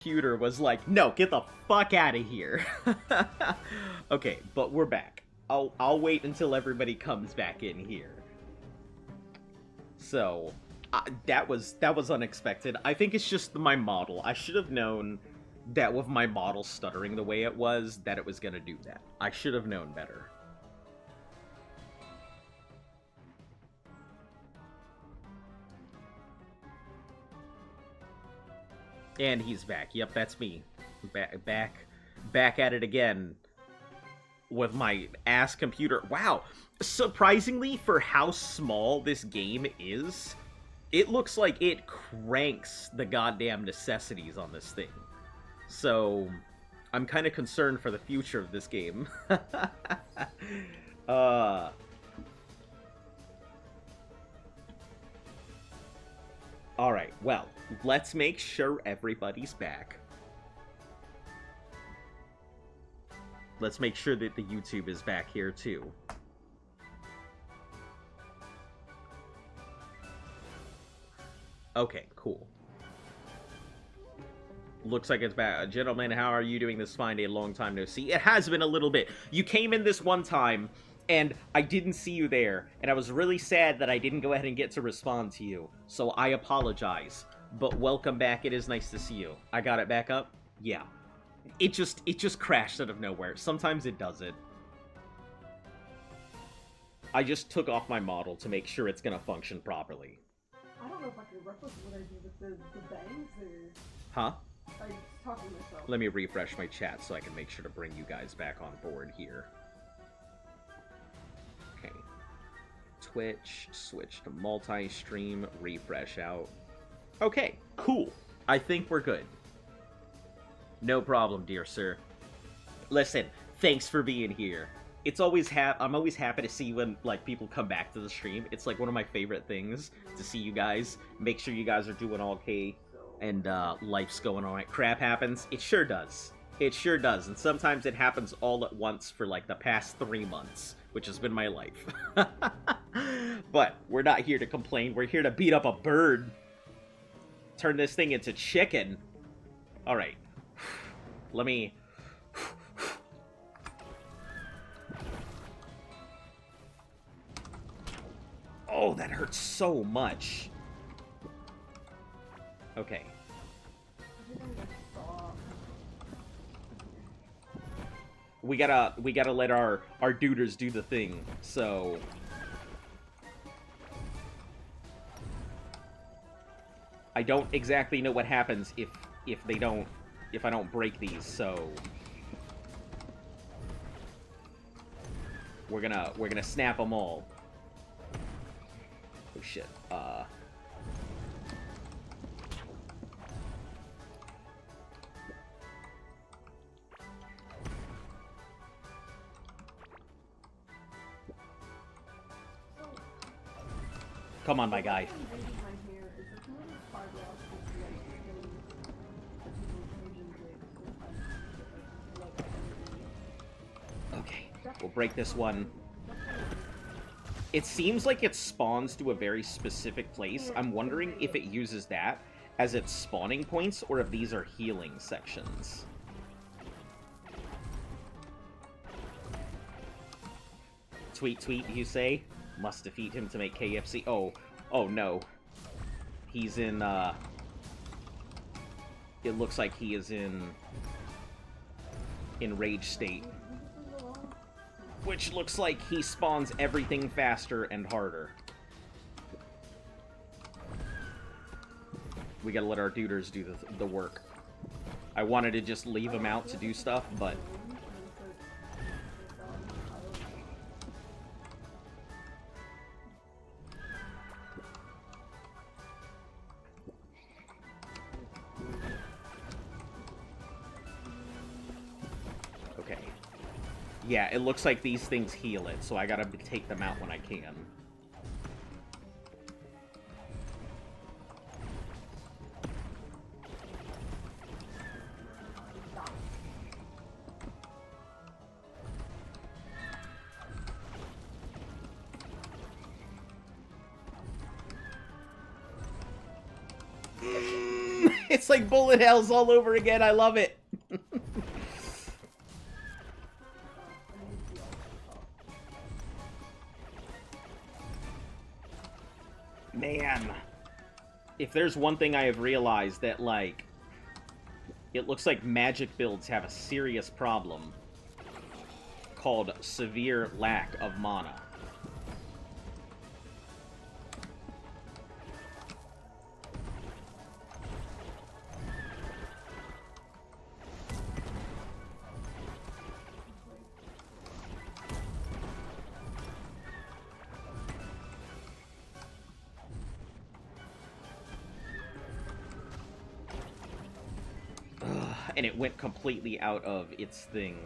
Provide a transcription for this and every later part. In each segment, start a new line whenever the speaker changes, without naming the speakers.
computer was like, no, get the fuck out of here. Okay, but we're back. I'll wait until everybody comes back in here. So, that was unexpected. I think it's just my model. I should have known that with my model stuttering the way it was, that it was gonna do that. I should have known better. And he's back. Yep, that's me. Back at it again with my ass computer. Wow, surprisingly, for how small this game is, it looks like it cranks the goddamn necessities on this thing. So, I'm kind of concerned for the future of this game. Alright, well, let's make sure everybody's back. Let's make sure that the YouTube is back here, too. Okay, cool. Looks like it's back. Gentlemen, how are you doing this fine day? Long time no see. It has been a little bit. You came in this one time, and I didn't see you there, and I was really sad that I didn't go ahead and get to respond to you, so I apologize. But welcome back. It is nice to see you. I got it back up? Yeah. It just crashed out of nowhere. Sometimes it does it. I just took off my model to make sure it's gonna function properly.
I don't know if I can replicate what I do with the bangs or...
Huh?
I'm talking to myself.
Let me refresh my chat so I can make sure to bring you guys back on board here. Okay. Twitch, switch to multi-stream, refresh out. Okay, cool. I think we're good. No problem, dear sir. Listen, thanks for being here. It's always I'm always happy to see when, like, people come back to the stream. It's, like, one of my favorite things to see you guys. Make sure you guys are doing all okay and life's going all right. Crap happens. It sure does. It sure does. And sometimes it happens all at once for, like, the past 3 months, which has been my life. But we're not here to complain. We're here to beat up a bird. Turn this thing into chicken. All right. Let me... Oh, that hurts so much. Okay. We gotta let our duders do the thing, so... I don't exactly know what happens if I don't break these, so... We're gonna snap them all. Oh shit, Come on, my guy. Okay, we'll break this one. It seems like it spawns to a very specific place. I'm wondering if it uses that as its spawning points, or if these are healing sections. Tweet, you say? Must defeat him to make KFC. Oh no. He's in, it looks like he is in rage state. Which looks like he spawns everything faster and harder. We gotta let our duders do the work. I wanted to just leave him out to do stuff, but... Okay. Yeah, it looks like these things heal it, so I gotta take them out when I can. It's like bullet hells all over again. I love it. Man. If there's one thing I have realized that, like, it looks like magic builds have a serious problem called severe lack of mana. And it went completely out of its thing.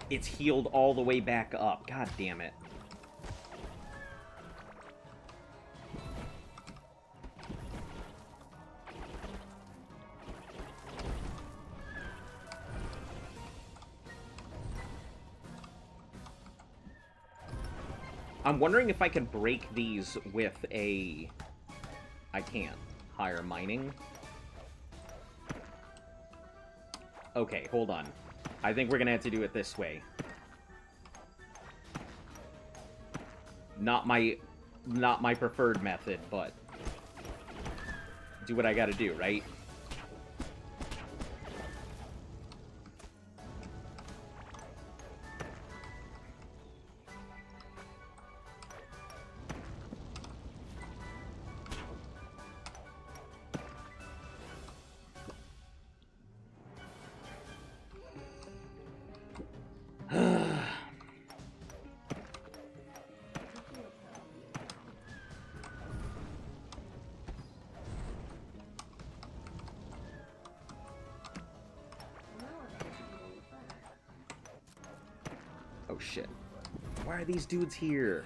It's healed all the way back up. God damn it. I'm wondering if I can break these with a... I can't. Higher mining. Okay, hold on. I think we're gonna have to do it this way. Not my preferred method, but do what I gotta do, right? Oh shit. Why are these dudes here?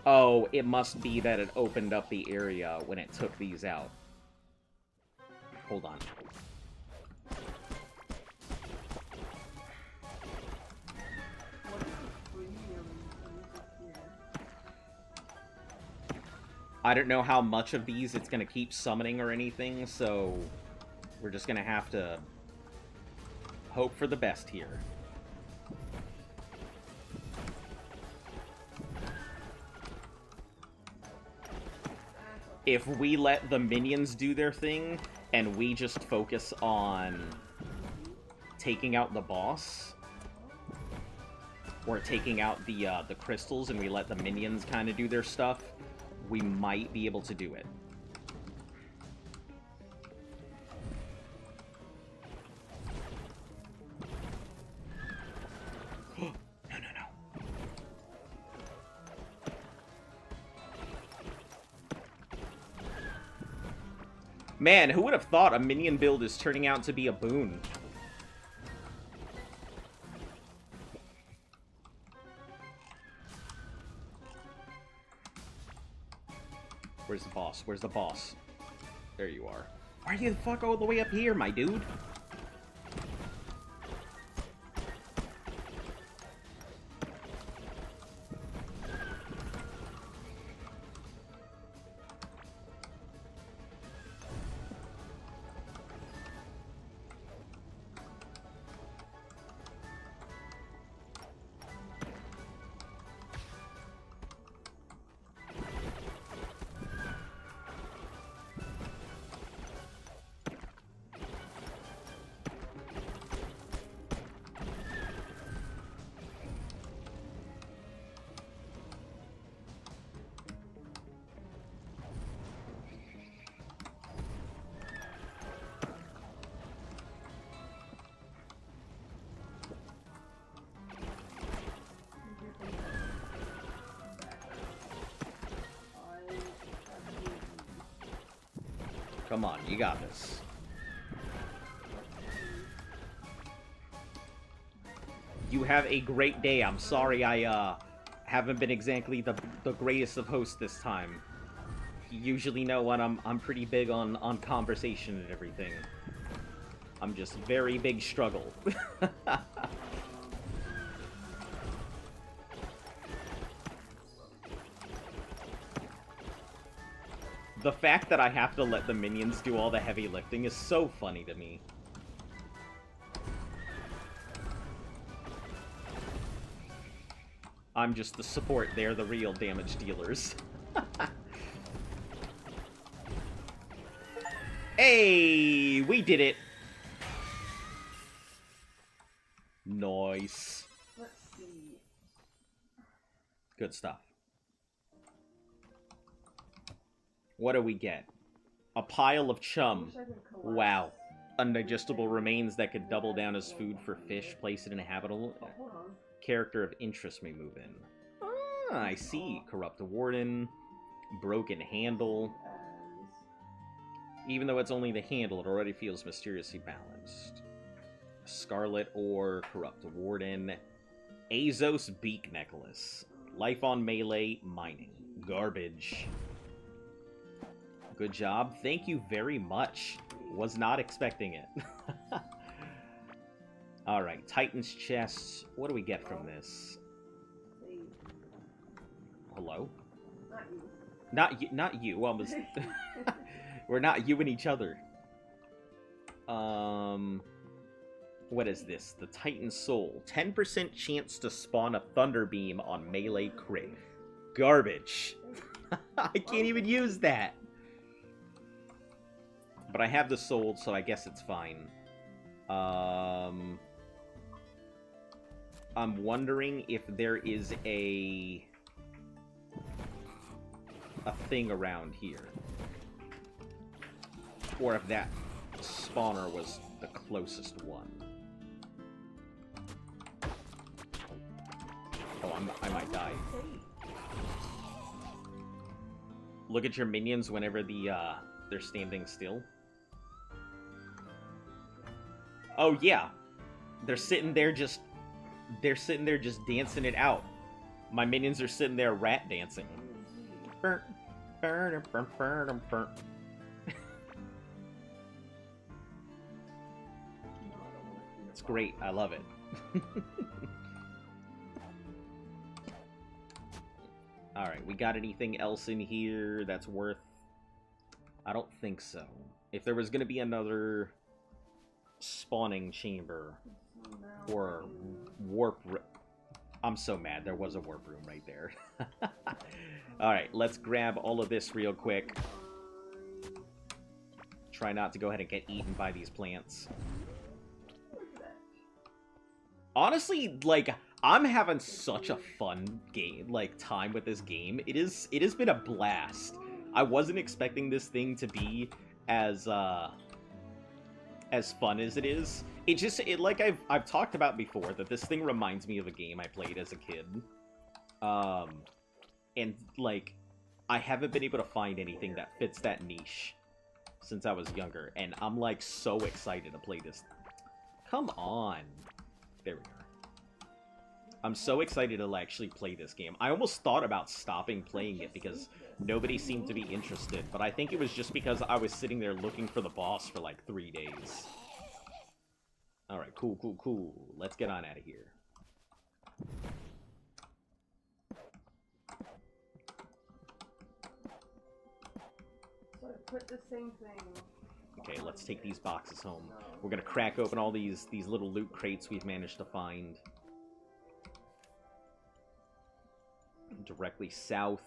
Oh, it must be that it opened up the area when it took these out. Hold on. I don't know how much of these it's going to keep summoning or anything, so we're just going to have to hope for the best here. If we let the minions do their thing, and we just focus on taking out the boss, or taking out the crystals, and we let the minions kind of do their stuff, we might be able to do it. Man, who would have thought a minion build is turning out to be a boon? Where's the boss? Where's the boss? There you are. Why are you the fuck all the way up here, my dude? Come on, you got this. You have a great day. I'm sorry I haven't been exactly the greatest of hosts this time. You usually know when I'm pretty big on conversation and everything. I'm just very big struggle. The fact that I have to let the minions do all the heavy lifting is so funny to me. I'm just the support, they're the real damage dealers. Hey, we did it! Nice.
Let's see.
Good stuff. What do we get? A pile of chum. Wow. Undigestible remains that could double down as food for fish. Place it in a habitable character of interest may move in. Ah, I see. Corrupt warden. Broken handle. Even though it's only the handle, it already feels mysteriously balanced. Scarlet ore. Corrupt warden. Azos beak necklace. Life on melee. Mining. Garbage. Good job. Thank you very much. Was not expecting it. Alright, Titan's chest. What do we get from this? Hello?
Not you.
Not you. Almost. We're not you and each other. What is this? The Titan Soul. 10% chance to spawn a Thunder Beam on melee crit. Garbage. I can't even use that. But I have the soul, so I guess it's fine. I'm wondering if there is a thing around here. Or if that spawner was the closest one. Oh, I might die. Look at your minions whenever they're standing still. Oh yeah, they're sitting there just dancing it out. My minions are sitting there rat dancing. It's great. I love it. Alright, we got anything else in here that's worth... I don't think so. If there was going to be another spawning chamber or warp room... I'm so mad. There was a warp room right there. Alright, let's grab all of this real quick. Try not to go ahead and get eaten by these plants. Honestly, like, I'm having such a fun game, time with this game. It has been a blast. I wasn't expecting this thing to be as fun as it is. Like I've talked about before, that this thing reminds me of a game I played as a kid. And, like, I haven't been able to find anything that fits that niche since I was younger, and I'm, like, so excited to play this. Come on. There we go. I'm so excited to actually play this game. I almost thought about stopping playing it because nobody seemed to be interested, but I think it was just because I was sitting there looking for the boss for like 3 days. Alright, cool. Let's get on out of here.
So I put the same thing.
Okay, let's take these boxes home. We're gonna crack open all these little loot crates we've managed to find. Directly south.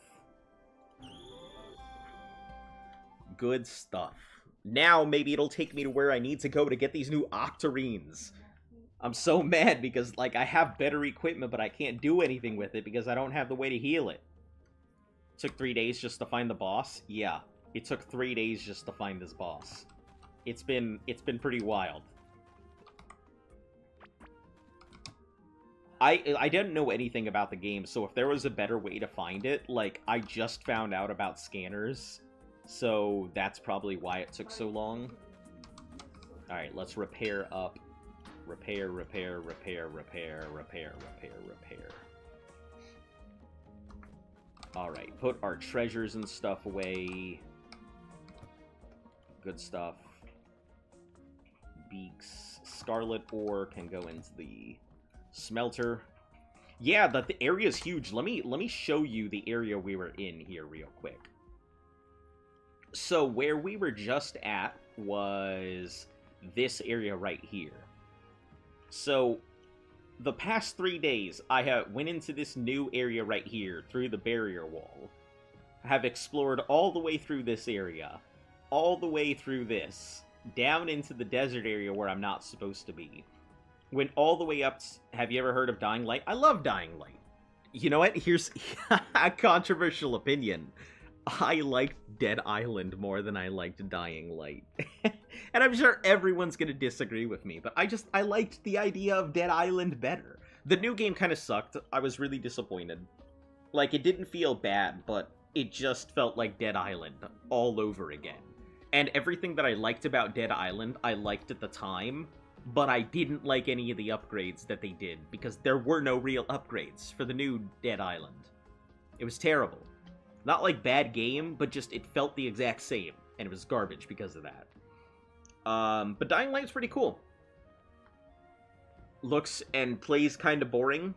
Good stuff. Now maybe it'll take me to where I need to go to get these new octarines. I'm so mad because, like, I have better equipment, but I can't do anything with it because I don't have the way to heal it. Took 3 days just to find the boss? Yeah, it took 3 days just to find this boss. It's been pretty wild. I didn't know anything about the game, so if there was a better way to find it, like, I just found out about scanners, so that's probably why it took so long. Alright, let's repair up. Repair. Alright, put our treasures and stuff away. Good stuff. Beaks. Scarlet ore can go into the smelter. Yeah, the area is huge. Let me show you the area we were in here real quick. So where we were just at was this area right here. So the past 3 days, I went into this new area right here through the barrier wall. Have explored all the way through this area, all the way through this, down into the desert area where I'm not supposed to be. Went all the way up. Have you ever heard of Dying Light? I love Dying Light. You know what? Here's a controversial opinion. I liked Dead Island more than I liked Dying Light. And I'm sure everyone's gonna disagree with me, but I liked the idea of Dead Island better. The new game kind of sucked. I was really disappointed. Like, it didn't feel bad, but it just felt like Dead Island all over again. And everything that I liked about Dead Island, I liked at the time, but I didn't like any of the upgrades that they did, because there were no real upgrades for the new Dead Island. It was terrible. Not like bad game, but just it felt the exact same, and it was garbage because of that. But Dying Light's pretty cool. Looks and plays kind of boring.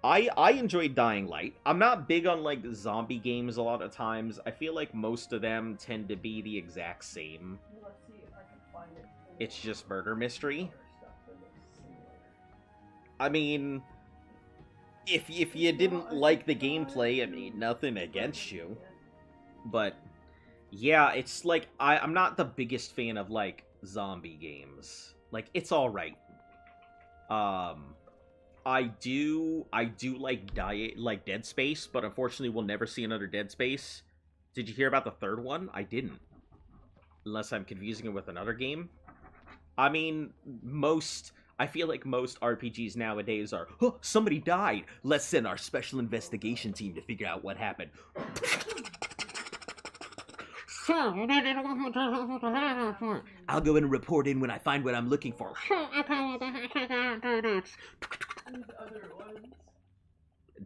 I enjoyed Dying Light. I'm not big on, like, zombie games a lot of times. I feel like most of them tend to be the exact same.
Let's see if I can find it.
It's just murder mystery. I mean, if you didn't like the gameplay, I mean, nothing against you. But, yeah, it's like, I'm not the biggest fan of, like, zombie games. Like, it's alright. I do like Dead Space, but unfortunately we'll never see another Dead Space. Did you hear about the third one? I didn't. Unless I'm confusing it with another game. I mean, I feel like most RPGs nowadays are, oh, somebody died. Let's send our special investigation team to figure out what happened. I'll go in and report in when I find what I'm looking for.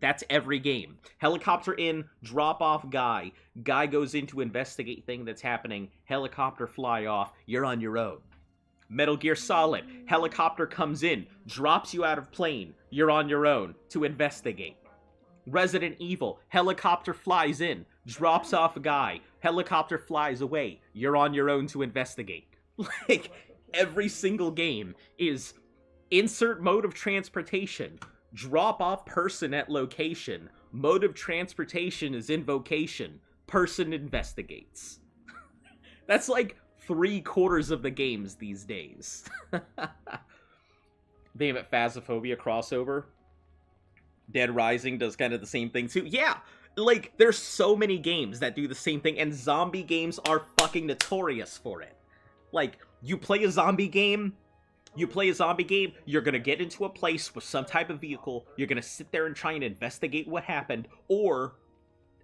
That's every game. Helicopter in, drop off guy. Guy goes in to investigate thing that's happening. Helicopter fly off. You're on your own. Metal Gear Solid. Helicopter comes in, drops you out of plane. You're on your own to investigate. Resident Evil. Helicopter flies in, drops off a guy. Helicopter flies away. You're on your own to investigate. Like, every single game is insert mode of transportation. Drop off person at location. Mode of transportation is invocation. Person investigates. That's like 3/4 of the games these days. They have it Phasmophobia crossover. Dead Rising does kind of the same thing too. Yeah, like, there's so many games that do the same thing, and zombie games are fucking notorious for it. Like, you play a zombie game, you're gonna get into a place with some type of vehicle, you're gonna sit there and try and investigate what happened, or,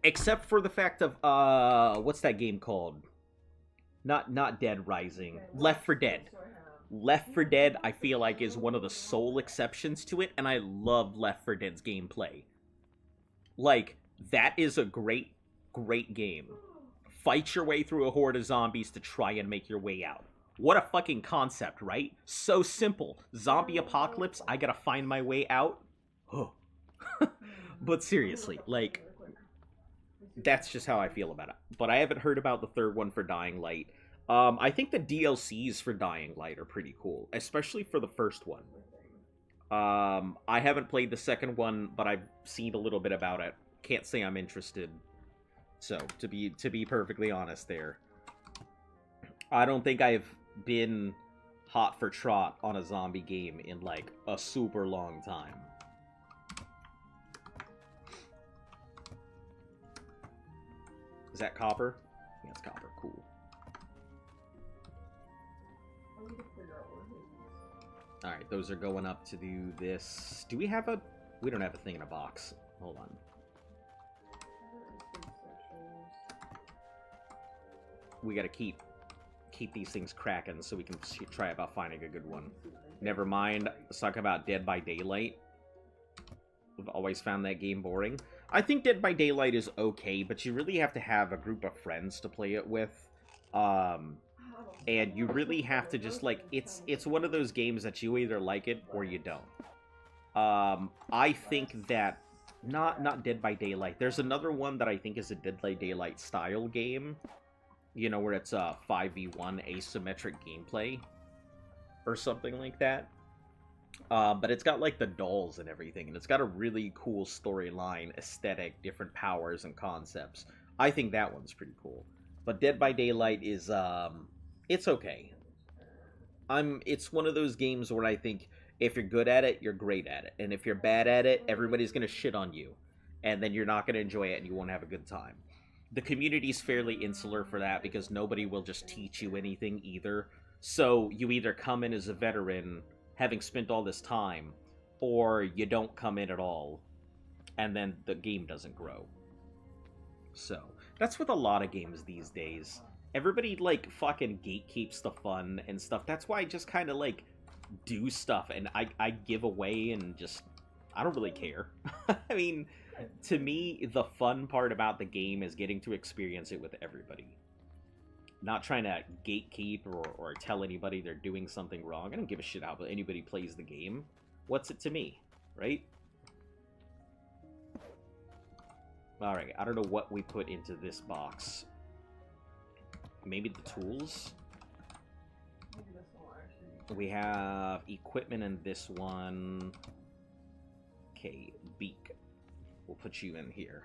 except for the fact of, what's that game called? Not Dead Rising. Left 4 Dead. Left 4 Dead, I feel like, is one of the sole exceptions to it, and I love Left 4 Dead's gameplay. Like, that is a great, great game. Fight your way through a horde of zombies to try and make your way out. What a fucking concept, right? So simple. Zombie apocalypse, I gotta find my way out. Oh. But seriously, like, that's just how I feel about it. But I haven't heard about the third one for Dying Light. I think the DLCs for Dying Light are pretty cool, especially for the first one. I haven't played the second one, but I've seen a little bit about it. Can't say I'm interested. So, to be perfectly honest there. I don't think I've been hot for trot on a zombie game in, like, a super long time. Is that copper? Yeah, it's copper. Cool. Alright, those are going up to do this. Do we have a... We don't have a thing in a box. Hold on. We gotta keep these things cracking so we can try about finding a good one. Never mind. Let's talk about Dead by Daylight. We've always found that game boring. I think Dead by Daylight is okay, but you really have to have a group of friends to play it with. And you really have to just, like, it's one of those games that you either like it or you don't. I think that, not Dead by Daylight. There's another one that I think is a Dead by Daylight style game. You know, where it's a 5v1 asymmetric gameplay or something like that. But it's got like the dolls and everything, and it's got a really cool storyline, aesthetic, different powers and concepts. I think that one's pretty cool. But Dead by Daylight is it's okay. It's one of those games where I think if you're good at it, you're great at it. And if you're bad at it, everybody's going to shit on you. And then you're not going to enjoy it and you won't have a good time. The community's fairly insular for that because nobody will just teach you anything either. So you either come in as a veteran having spent all this time, or you don't come in at all, and then the game doesn't grow. So, that's with a lot of games these days. Everybody, like, fucking gatekeeps the fun and stuff. That's why I just kind of, like, do stuff, and I give away and just... I don't really care. I mean, to me, the fun part about the game is getting to experience it with everybody. Not trying to gatekeep or tell anybody they're doing something wrong. I don't give a shit how anybody plays the game. What's it to me, right? Alright, I don't know what we put into this box. Maybe the tools? We have equipment in this one. Okay, beak. We'll put you in here.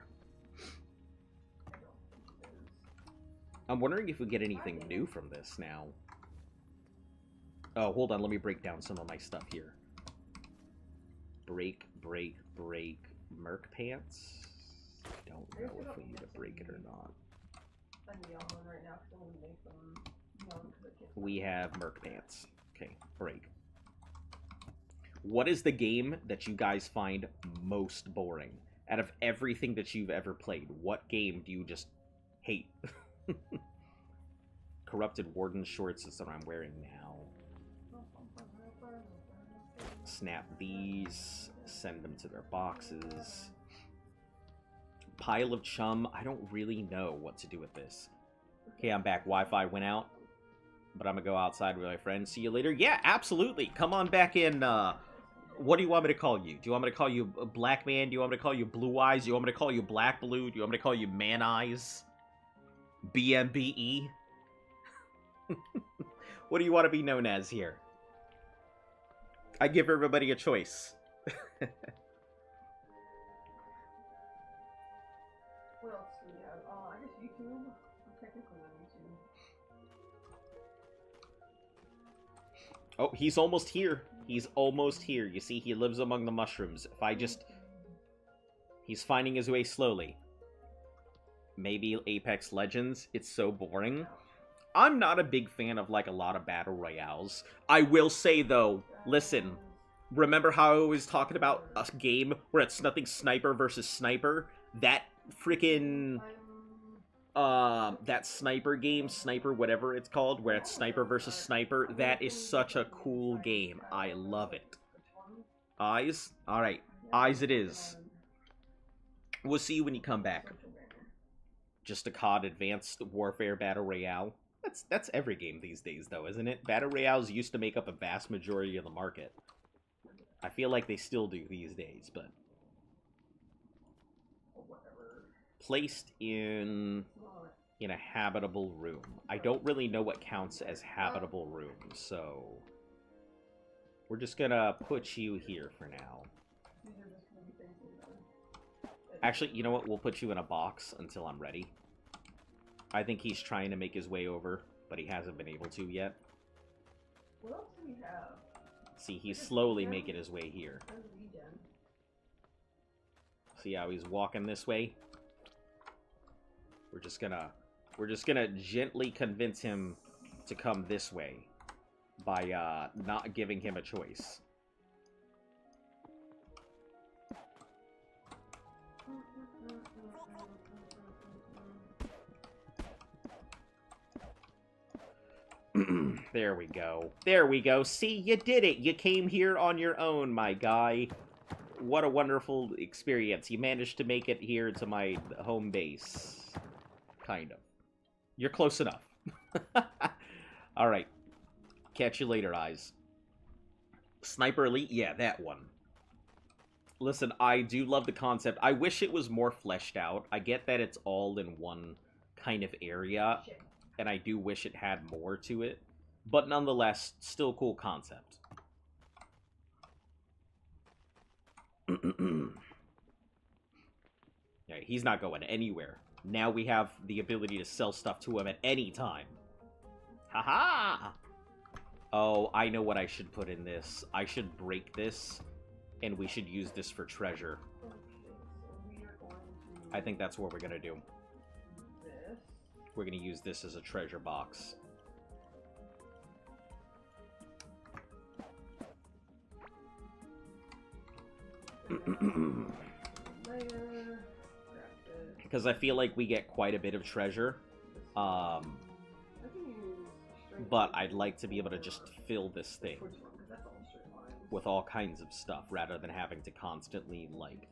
I'm wondering if we get anything new from this now. Oh, hold on. Let me break down some of my stuff here. Break. Merc pants? I don't know if we need to break it or not. We have merc pants. Okay, break. What is the game that you guys find most boring? Out of everything that you've ever played, what game do you just hate? Corrupted Warden shorts is what I'm wearing now. Snap these. Send them to their boxes. Pile of chum. I don't really know what to do with this. Okay, I'm back. Wi-Fi went out. But I'm gonna go outside with my friend. See you later. Yeah, absolutely. Come on back in. What do you want me to call you? Do you want me to call you Black Man? Do you want me to call you Blue Eyes? Do you want me to call you Black Blue? Do you want me to call you Man Eyes? BMBE? What do you want to be known as here? I give everybody a choice.
What else do we have? I guess YouTube. I'm technically on YouTube.
Oh, he's almost here. He's almost here. You see, he lives among the mushrooms. If I just... He's finding his way slowly. Maybe Apex Legends. It's so boring. I'm not a big fan of, like, a lot of battle royales. I will say, though, listen, remember how I was talking about a game where it's nothing sniper versus sniper? That freaking... that sniper game, sniper whatever it's called, where it's sniper versus sniper, that is such a cool game. I love it. Eyes? Alright, eyes it is. We'll see you when you come back. Just a COD Advanced Warfare Battle Royale. That's every game these days, though, isn't it? Battle Royales used to make up a vast majority of the market. I feel like they still do these days, but... Placed in a habitable room. I don't really know what counts as habitable room, so... We're just gonna put you here for now. Actually, you know what? We'll put you in a box until I'm ready. I think he's trying to make his way over, but he hasn't been able to yet.
What else do we have?
See, he's slowly making his way here. See how he's walking this way? We're just gonna gently convince him to come this way by not giving him a choice. There we go. There we go. See, you did it. You came here on your own, my guy. What a wonderful experience. You managed to make it here to my home base. Kind of. You're close enough. Alright. Catch you later, Eyes. Sniper Elite? Yeah, that one. Listen, I do love the concept. I wish it was more fleshed out. I get that it's all in one kind of area. and I do wish it had more to it, but nonetheless, still cool concept. Alright, he's not going anywhere. Now we have the ability to sell stuff to him at any time. Haha! Oh, I know what I should put in this. I should break this, and we should use this for treasure.
Okay, so we are going to...
I think that's what we're gonna do.
This.
We're gonna use this as a treasure box.
Later.
Because I feel like we get quite a bit of treasure.
I can use straight
But
line.
I'd like to be able to just fill this thing
Which one? 'Cause that's all straight lines.
with all kinds of stuff, rather than having to constantly, like,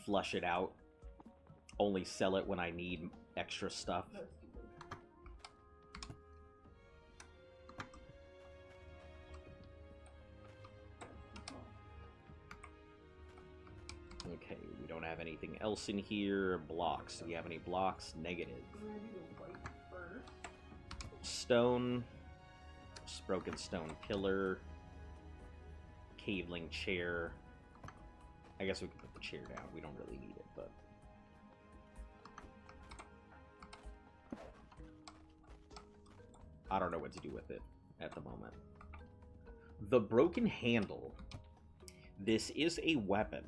flush it out. Only sell it when I need extra stuff.
That's stupid.
Okay, we don't have anything else in here. Blocks. Do we have any blocks? Negative.
I'm gonna do the white first.
Stone. Broken stone pillar. Caveling chair. I guess we can put the chair down. We don't really need it, but... I don't know what to do with it at the moment. The broken handle. This is a weapon.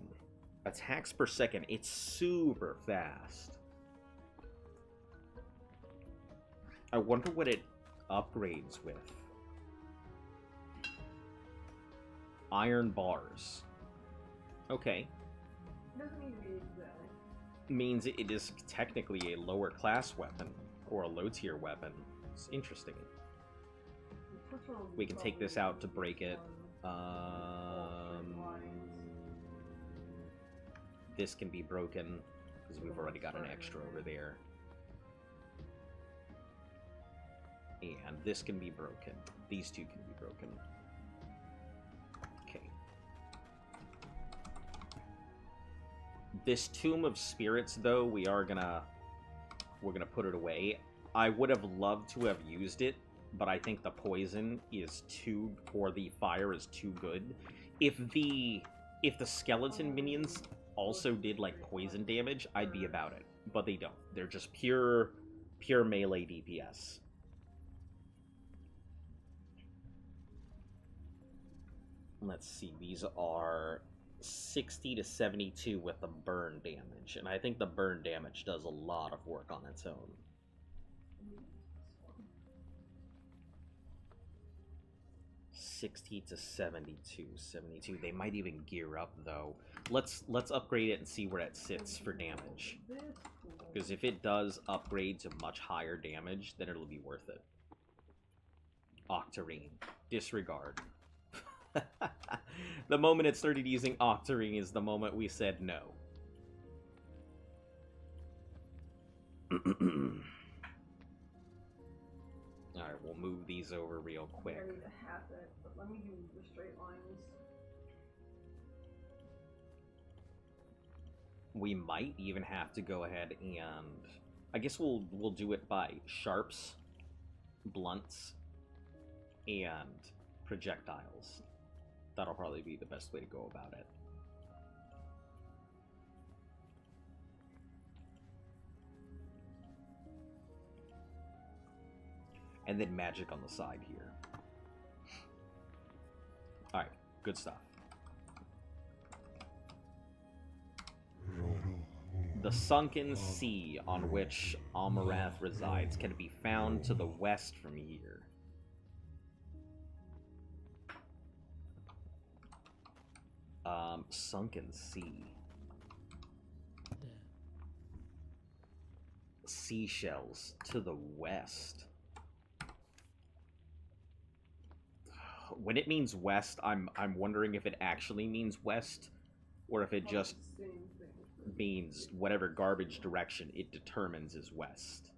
Attacks per second. It's super fast. I wonder what it upgrades with. Iron bars. Okay.
Doesn't need to be exact.
Means it is technically a lower class weapon. Or a low tier weapon. It's interesting.
Which one will
We can take this out to break it.
Lines.
This can be broken, because we've already got an extra over there. And this can be broken. These two can be broken. Okay. This Tomb of Spirits, though, we're gonna put it away. I would have loved to have used it, but I think the poison is too, or the fire is too good. If the skeleton minions also did like poison damage, I'd be about it. But they don't. They're just pure melee DPS. Let's see, these are 60 to 72 with the burn damage, and I think the burn damage does a lot of work on its own. $60 to 72. 72. They might even gear up though. Let's upgrade it and see where it sits for damage. Because if it does upgrade to much higher damage, then it'll be worth it. Octarine. Disregard. The moment it started using Octarine is the moment we said no. Alright, we'll move these over real quick.
I need to half it, but let me do the straight lines.
We might even have to go ahead and... I guess we'll do it by sharps, blunts, and projectiles. That'll probably be the best way to go about it. And then magic on the side here. Alright, good stuff. The sunken sea on which Amarath resides can be found to the west from here. Sunken sea. Seashells to the west. When it means west, I'm wondering if it actually means west, or if it just means whatever garbage direction it determines is west.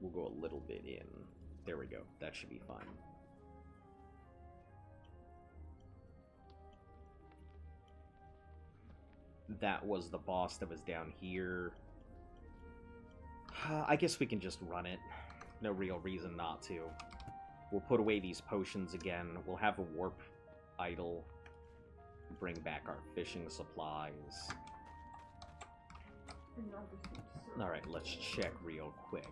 We'll go a little bit in. There we go. That should be fine. that was the boss that was down here. I guess we can just run it. No real reason not to. We'll put away these potions again. We'll have a warp idol. Bring back our fishing supplies. Alright, let's check real quick.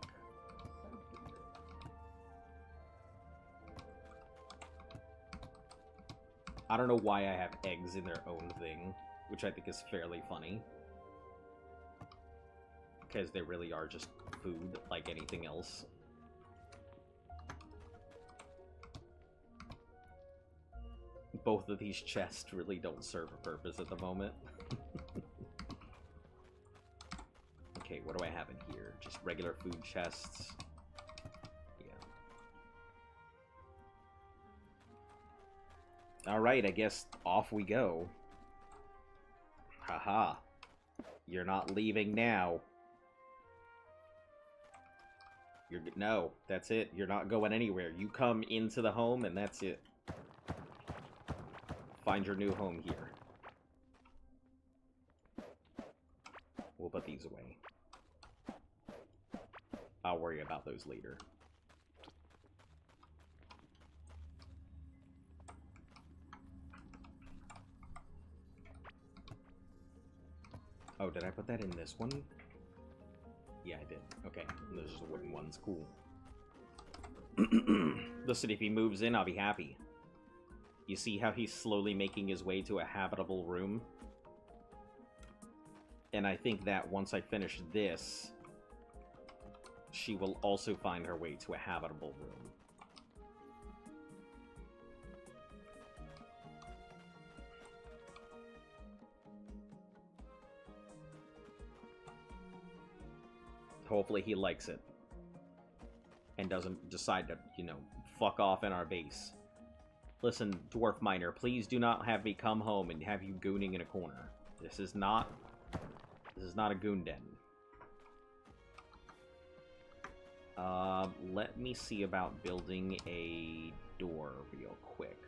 I don't know why I have eggs in their own thing, which I think is fairly funny. Because they really are just food, like anything else. Both of these chests really don't serve a purpose at the moment. Okay, what do I have in here? Just regular food chests. Yeah. Alright, I guess off we go. Haha. You're not leaving now. No, that's it. You're not going anywhere. You come into the home and that's it. Find your new home here. We'll put these away. I'll worry about those later. Oh, did I put that in this one? Yeah, I did. Okay, those are the wooden ones. Cool. Listen, if he moves in, I'll be happy. You see how he's slowly making his way to a habitable room? And I think that once I finish this, she will also find her way to a habitable room. Hopefully he likes it. And doesn't decide to, you know, fuck off in our base. Listen, Dwarf Miner, please do not have me come home and have you gooning in a corner. This is not a goon den. Let me see about building a door real quick.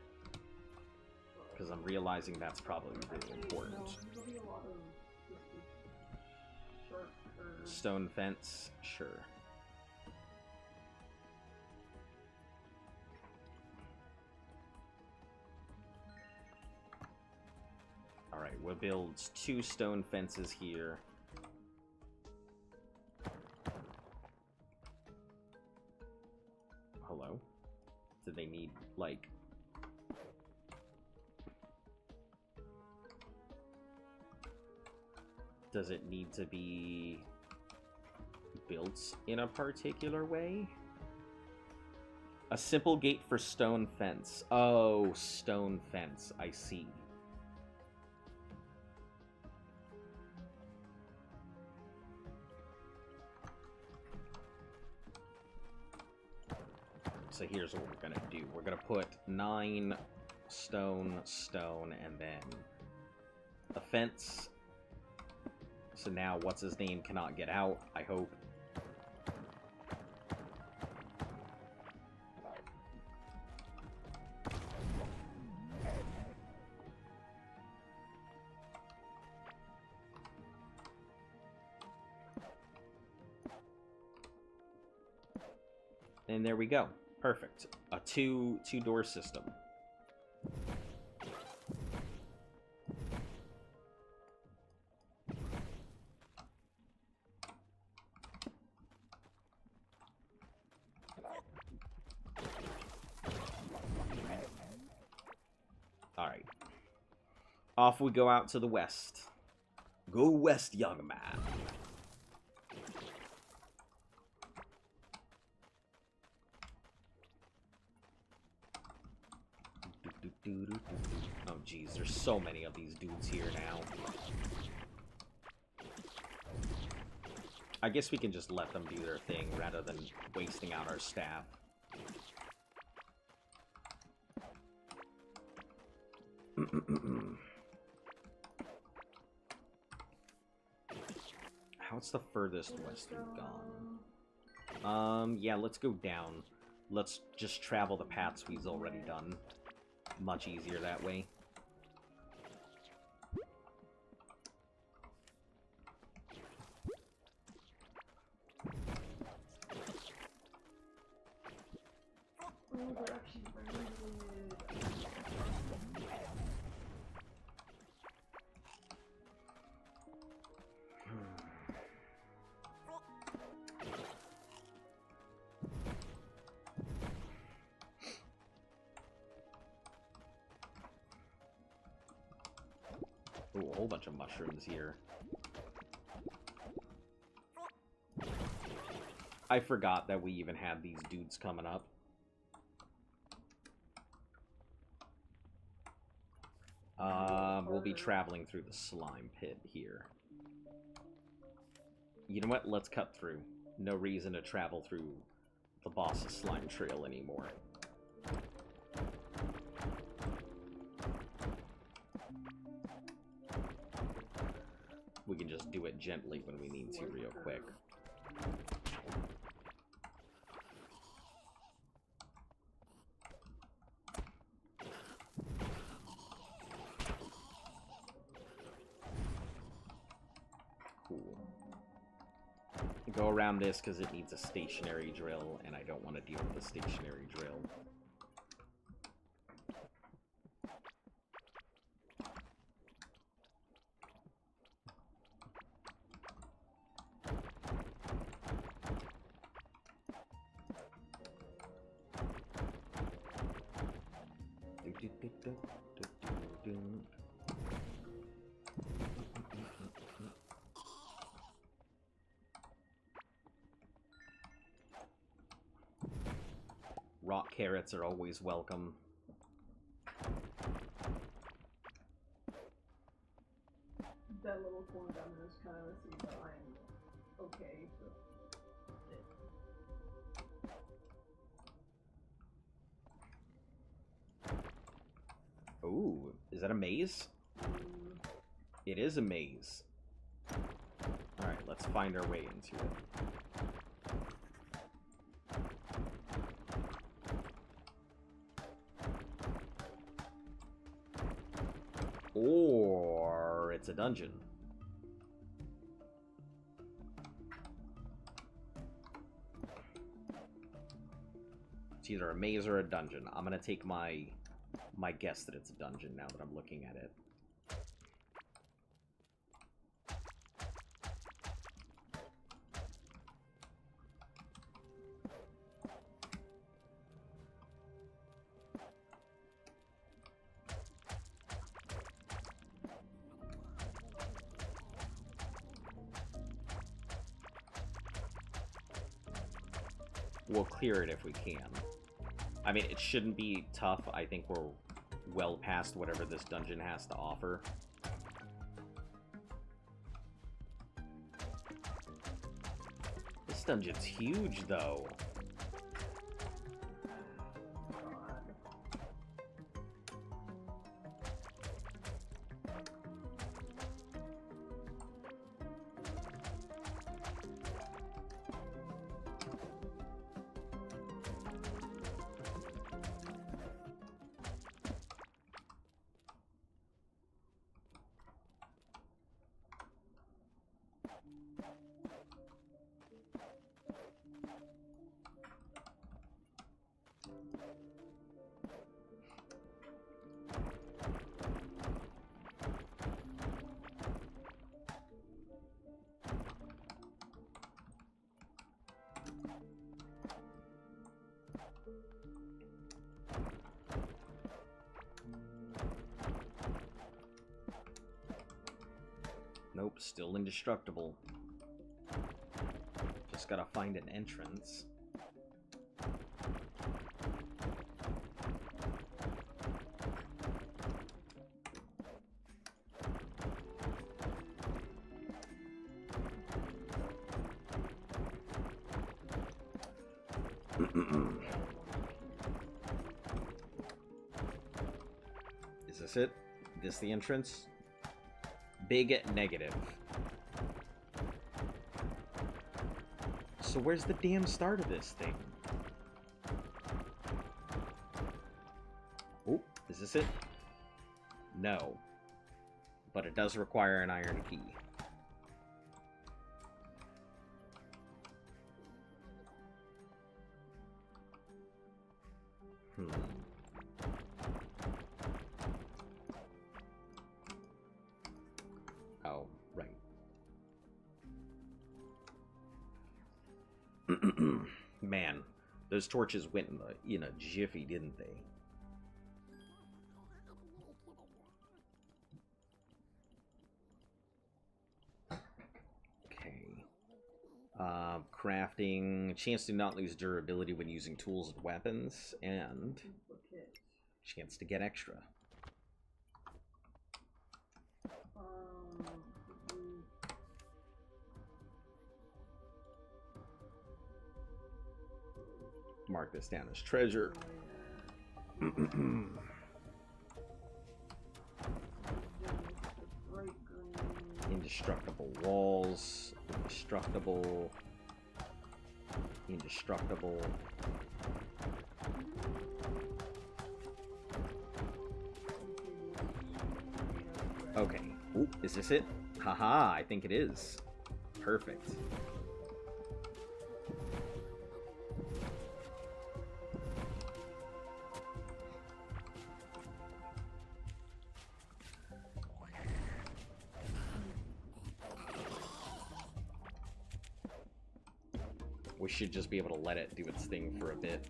Because I'm realizing that's probably really important. Stone fence, sure. Alright, we'll build 2 stone fences here. Hello? Do they need, like... Does it need to be built in a particular way? A simple gate for stone fence. Oh, stone fence. I see. So here's what we're gonna do. We're gonna put 9 stone, and then a fence. So now what's-his-name cannot get out, I hope. And there we go. Perfect. A two-door system. Alright. Off we go out to the west. Go west, young man. Oh, geez, there's so many of these dudes here now. I guess we can just let them do their thing rather than wasting out our staff. How's the furthest west we've gone? Yeah, let's go down. Let's just travel the paths we've already done. Much easier that way.
direction we're needed.
Ooh, a whole bunch of mushrooms here. I forgot that we even had these dudes coming up. We'll be traveling through the slime pit here. You know what? Let's cut through. No reason to travel through the boss's slime trail anymore. We can just do it gently when we need to real quick. Cool. Go around this because it needs a stationary drill, and I don't want to deal with a stationary drill. Rock carrots are always welcome.
That little corn down there is kind of a see that I'm okay.
Ooh, is that a maze? It is a maze. Alright, let's find our way into it. Or it's a dungeon. It's either a maze or a dungeon. I'm gonna take my guess that it's a dungeon now that I'm looking at it. We'll clear it if we can. I mean, it shouldn't be tough. I think we're well past whatever this dungeon has to offer. This dungeon's huge, though. Nope, still indestructible. Just gotta find an entrance. Is this it? This the entrance? Big negative. So where's the damn start of this thing? Oh, is this it? No. But it does require an iron key. Oh, right. Man, those torches went in a jiffy, didn't they? Okay. Crafting. Chance to not lose durability when using tools and weapons. And chance to get extra. Mark this down as treasure. Indestructible walls. Indestructible. Indestructible. Okay. Ooh, is this it? Haha, I think it is. Perfect. We should just be able to let it do its thing for a bit.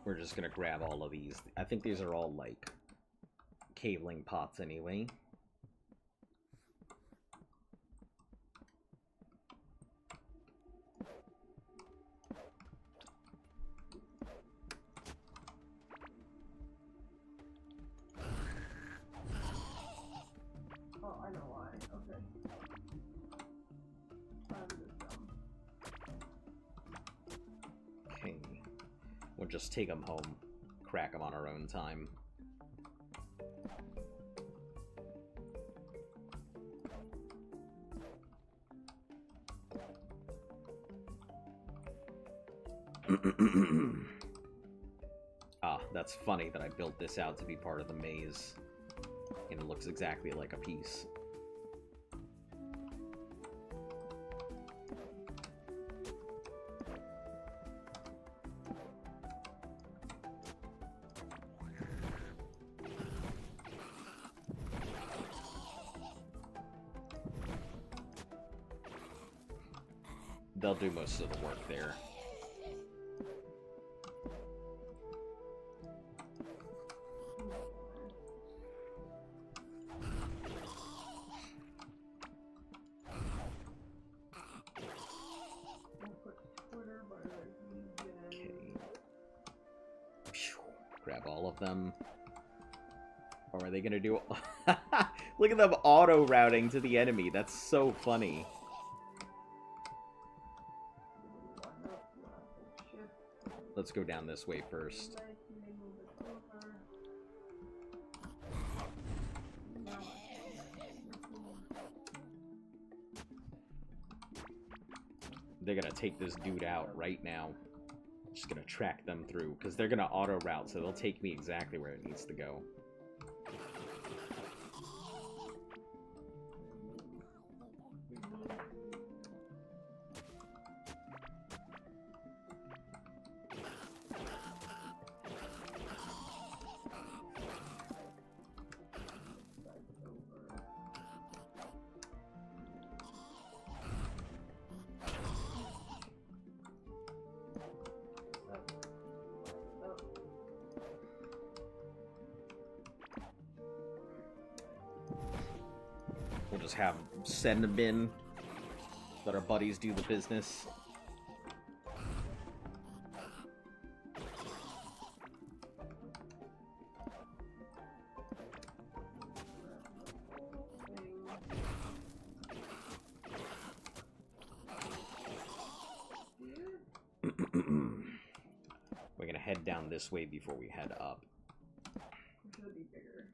We're just gonna grab all of these. I think these are all, like, caveling pots anyway.
Oh, I know why. Okay. I'm just dumb.
Okay. We'll just take them home. Crack them on our own time. Ah, that's funny that I built this out to be part of the maze. And it looks exactly like a piece. They'll do most of the work there. Grab all of them. Or are they gonna do... Look at them auto-routing to the enemy. That's so funny. Let's go down this way first. They're gonna take this dude out right now. Just gonna track them through, because they're gonna auto-route, so they'll take me exactly where it needs to go. We'll just send them in, let our buddies do the business. We're gonna head down this way before we head up.
It should be bigger.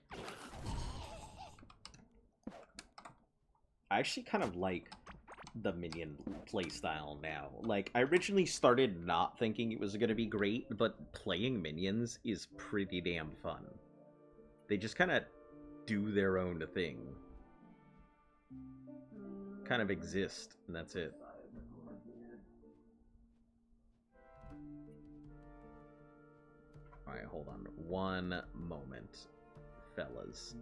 I actually kind of like the minion playstyle now. Like, I originally started not thinking it was gonna be great, but playing minions is pretty damn fun. They just kind of do their own thing. Kind of exist, and that's it. Alright, hold on one moment, fellas.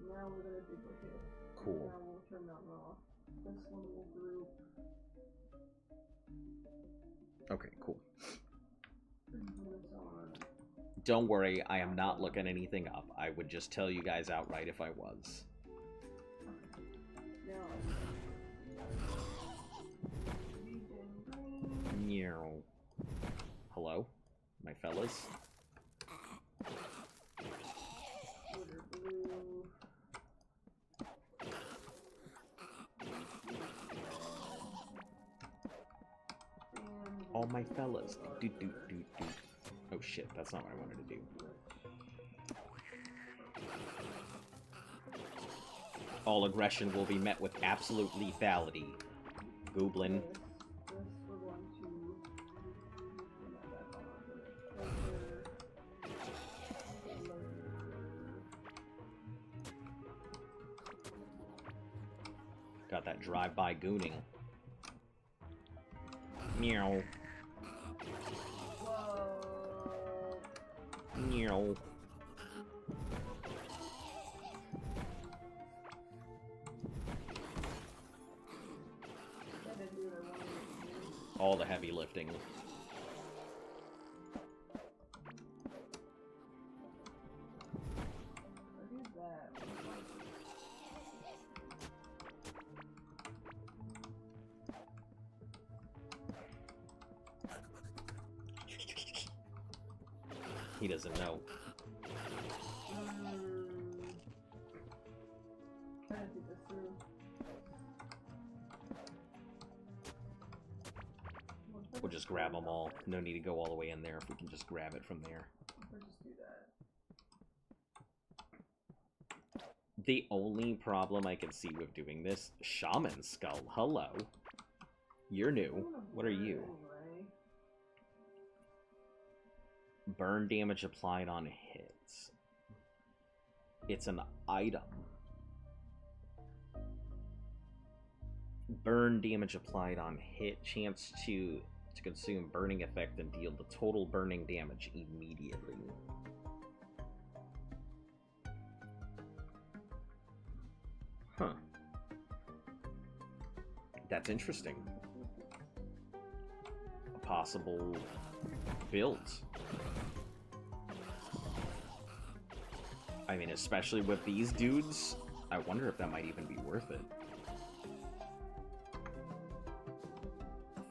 Now we're gonna duplicate.
Cool.
Now we'll turn that off. This one will group.
Okay, cool.
And this on.
Don't worry, I am not looking anything up. I would just tell you guys outright if I was.
Now.
Hello, my fellas. All my fellas. Do. Oh shit, that's not what I wanted to do. All aggression will be met with absolute lethality. Goblin.
We're going to turn that back on.
Got that drive-by gooning. Meow.
Whoa.
Meow. All the heavy lifting.
What is that?
He doesn't know.
Trying to think this through.
We'll just grab them all. No need to go all the way in there if we can just grab it from there.
We'll just do that.
The only problem I can see with doing this, Shaman Skull, hello. You're new. What are you?
Anyway.
Burn damage applied on hits. It's an item. Burn damage applied on hit. Chance to consume burning effect and deal the total burning damage immediately. Huh. That's interesting. A possible build. I mean, especially with these dudes, I wonder if that might even be worth it.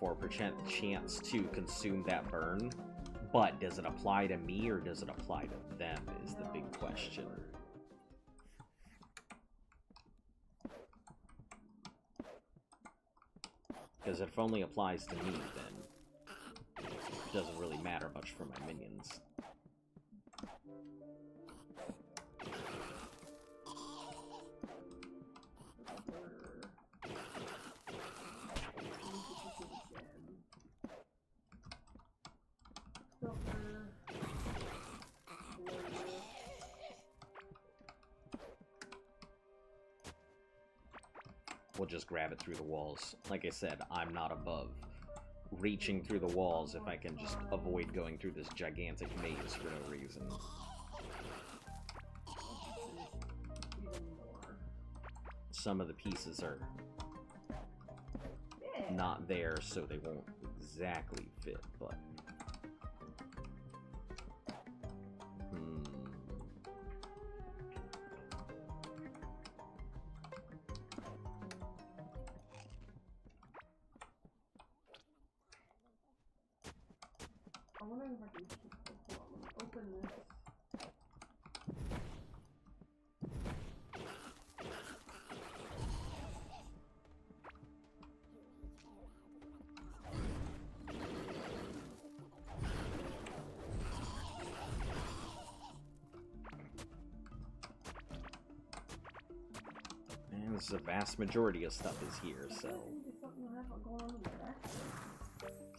4% chance to consume that burn, but does it apply to me or does it apply to them is the big question. Because if it only applies to me, then it doesn't really matter much for my minions. We'll just grab it through the walls. Like I said, I'm not above reaching through the walls if I can just avoid going through this gigantic maze for no reason. Some of the pieces are not there, so they won't exactly fit, but...
I'm wondering if I can open this.
because the vast majority of stuff is here, so...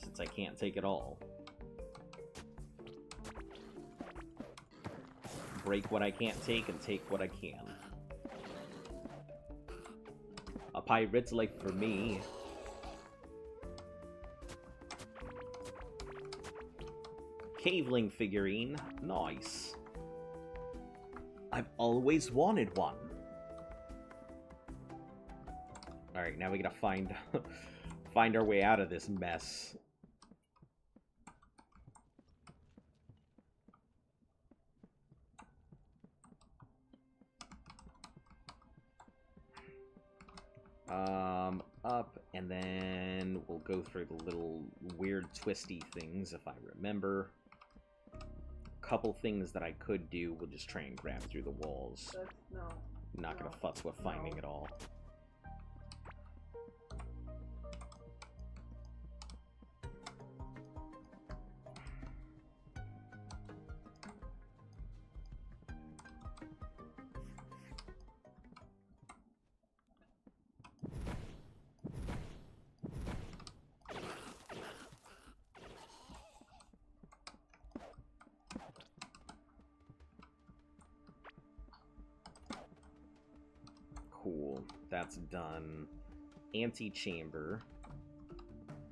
Since I can't take it all. Break what I can't take and take what I can. A pirate's life for me. Caveling figurine. Nice. I've always wanted one. Alright, now we gotta find find our way out of this mess. Up, and then we'll go through the little weird twisty things if I remember. A couple things that I could do, we'll just try and grab through the walls. Not gonna futz with finding it all. Cool, that's done. Antechamber.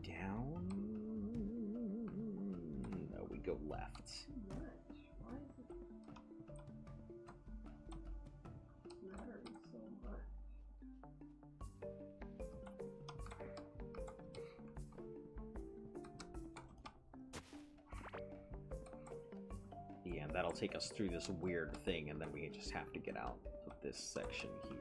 Down. No, we go left. Yeah, and that'll take us through this weird thing, and then we just have to get out of this section here.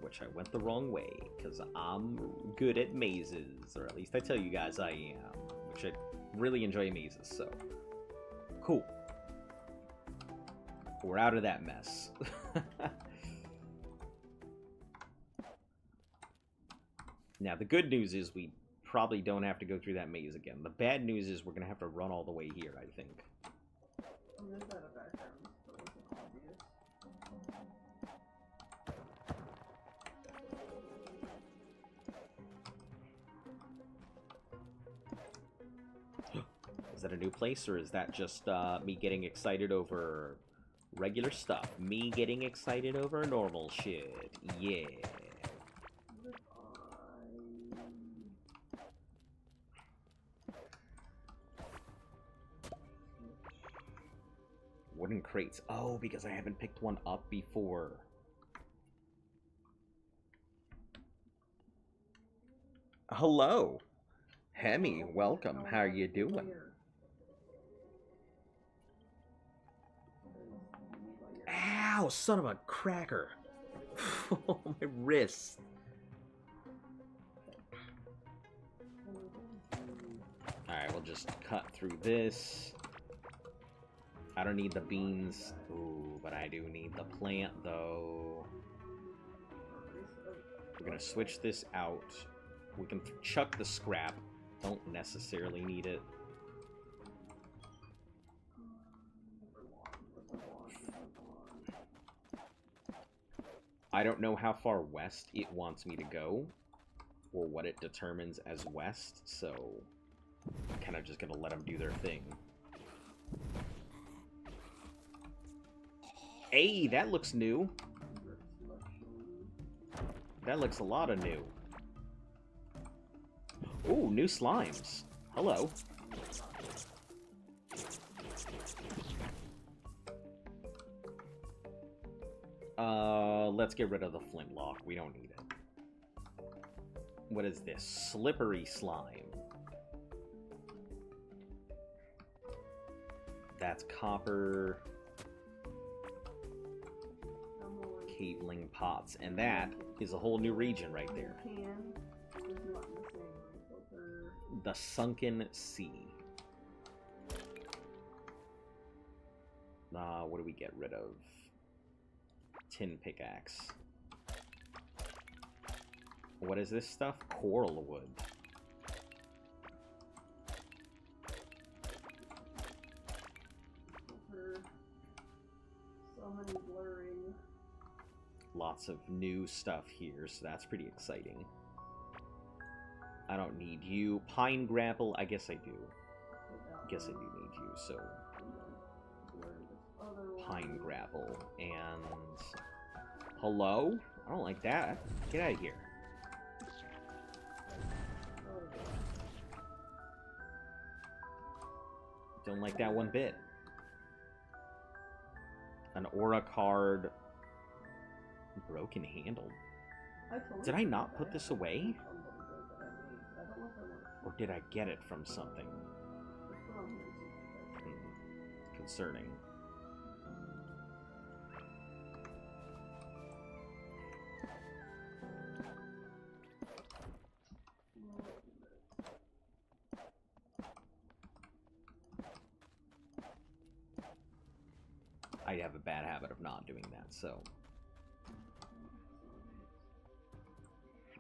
Which I went the wrong way, because I'm good at mazes, or at least I tell you guys I am, which I really enjoy mazes, so. Cool. We're out of that mess. Now, the good news is we probably don't have to go through that maze again. The bad news is we're going to have to run all the way here, I think. Is that a new place, or is that just me getting excited over regular stuff? Me getting excited over normal shit. Yeah. Wooden crates. Oh, because I haven't picked one up before. Hello. Hemi, welcome. How are you doing? Ow, son of a cracker. My wrist. Alright, we'll just cut through this. I don't need the beans. Ooh, but I do need the plant, though. We're gonna switch this out. We can chuck the scrap. Don't necessarily need it. I don't know how far west it wants me to go, or what it determines as west, so I'm kind of just gonna let them do their thing. Hey, that looks new. That looks a lot of new. Ooh, new slimes. Hello. Let's get rid of the flintlock. We don't need it. What is this? Slippery slime. That's copper. Caveling pots. And that is a whole new region right there. The Sunken Sea. What do we get rid of? Tin pickaxe. What is this stuff? Coral wood. Lots of new stuff here, so that's pretty exciting. I don't need you. Pine grapple, I guess I do. I guess I do need you, so... Pine grapple, and... Hello? I don't like that. Get out of here. Don't like that one bit. An aura card. Broken handle. Did I not put this away? Or did I get it from something? Concerning. I have a bad habit of not doing that, so...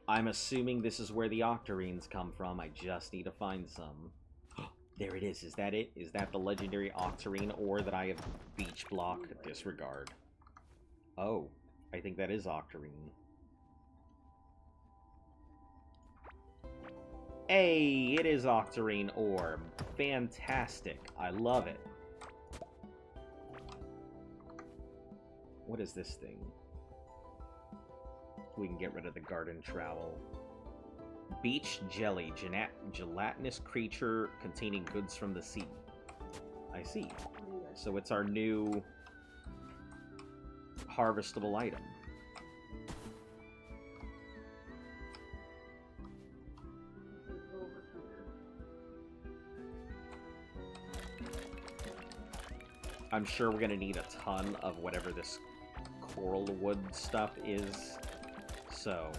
I'm assuming this is where the octarines come from. I just need to find some. There it is. Is that it? Is that the legendary octarine ore that I have beach block? Disregard. Oh, I think that is octarine. Hey, it is octarine ore. Fantastic. I love it. What is this thing? We can get rid of the garden trowel. Beach jelly, gelatinous creature containing goods from the sea. I see. So it's our new harvestable item. I'm sure we're gonna need a ton of whatever this coral wood stuff is. So,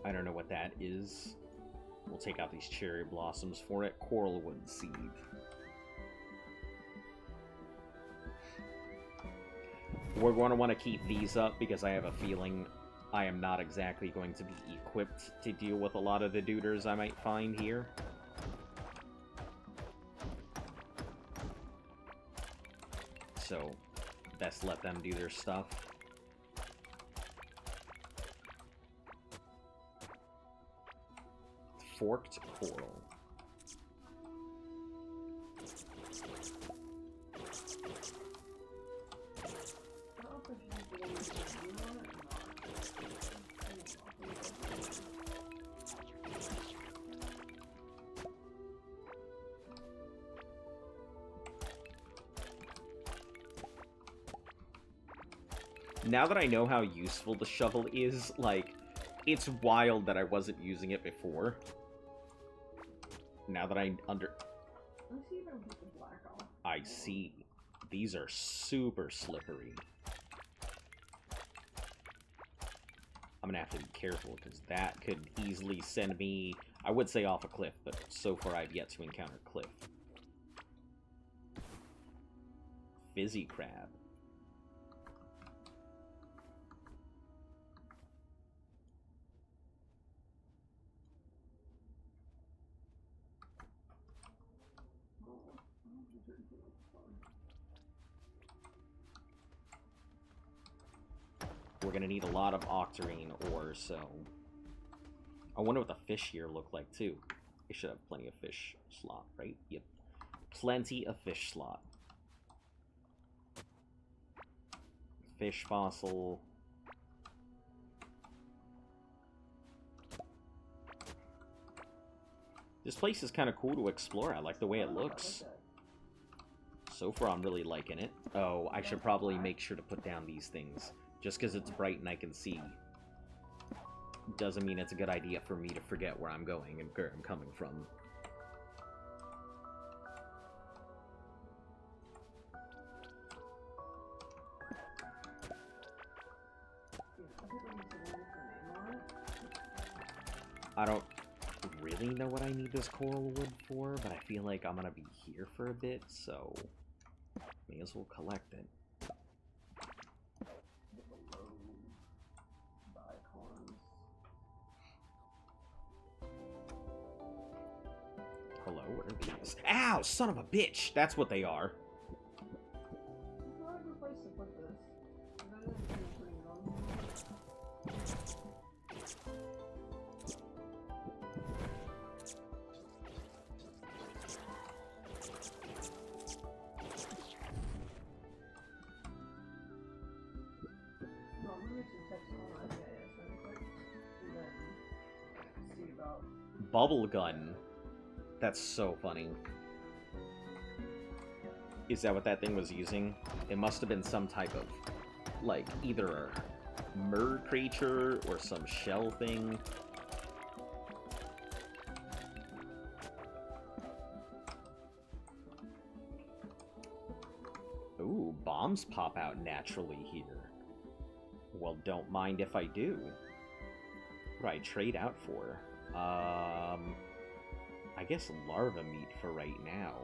I don't know what that is. We'll take out these cherry blossoms for it. Coral wood seed. We're going to want to keep these up because I have a feeling I am not exactly going to be equipped to deal with a lot of the duders I might find here. So, best let them do their stuff. Forked coral. Now that I know how useful the shovel is, like, it's wild that I wasn't using it before. Now that I I see. These are super slippery. I'm gonna have to be careful, because that could easily send me, I would say off a cliff, but so far I've yet to encounter cliff. Fizzy crab. We're gonna need a lot of octarine ore, so... I wonder what the fish here look like, too. They should have plenty of fish slot, right? Yep. Plenty of fish slot. Fish fossil. This place is kind of cool to explore. I like the way it looks. So far, I'm really liking it. Oh, I should probably make sure to put down these things. Just because it's bright and I can see doesn't mean it's a good idea for me to forget where I'm going and where I'm coming from. I don't really know what I need this coral wood for, but I feel like I'm gonna be here for a bit, so may as well collect it. Hello, what are these? Ow, son of a bitch! That's what they are.
There's no other place to put this. I didn't see you putting it on. No, I'm gonna make some text on IAS really quick. And then see about...
Bubble gun. That's so funny. Is that what that thing was using? It must have been some type of, like, either a mer creature or some shell thing. Ooh, bombs pop out naturally here. Well, don't mind if I do. What do I trade out for? I guess larva meat for right now.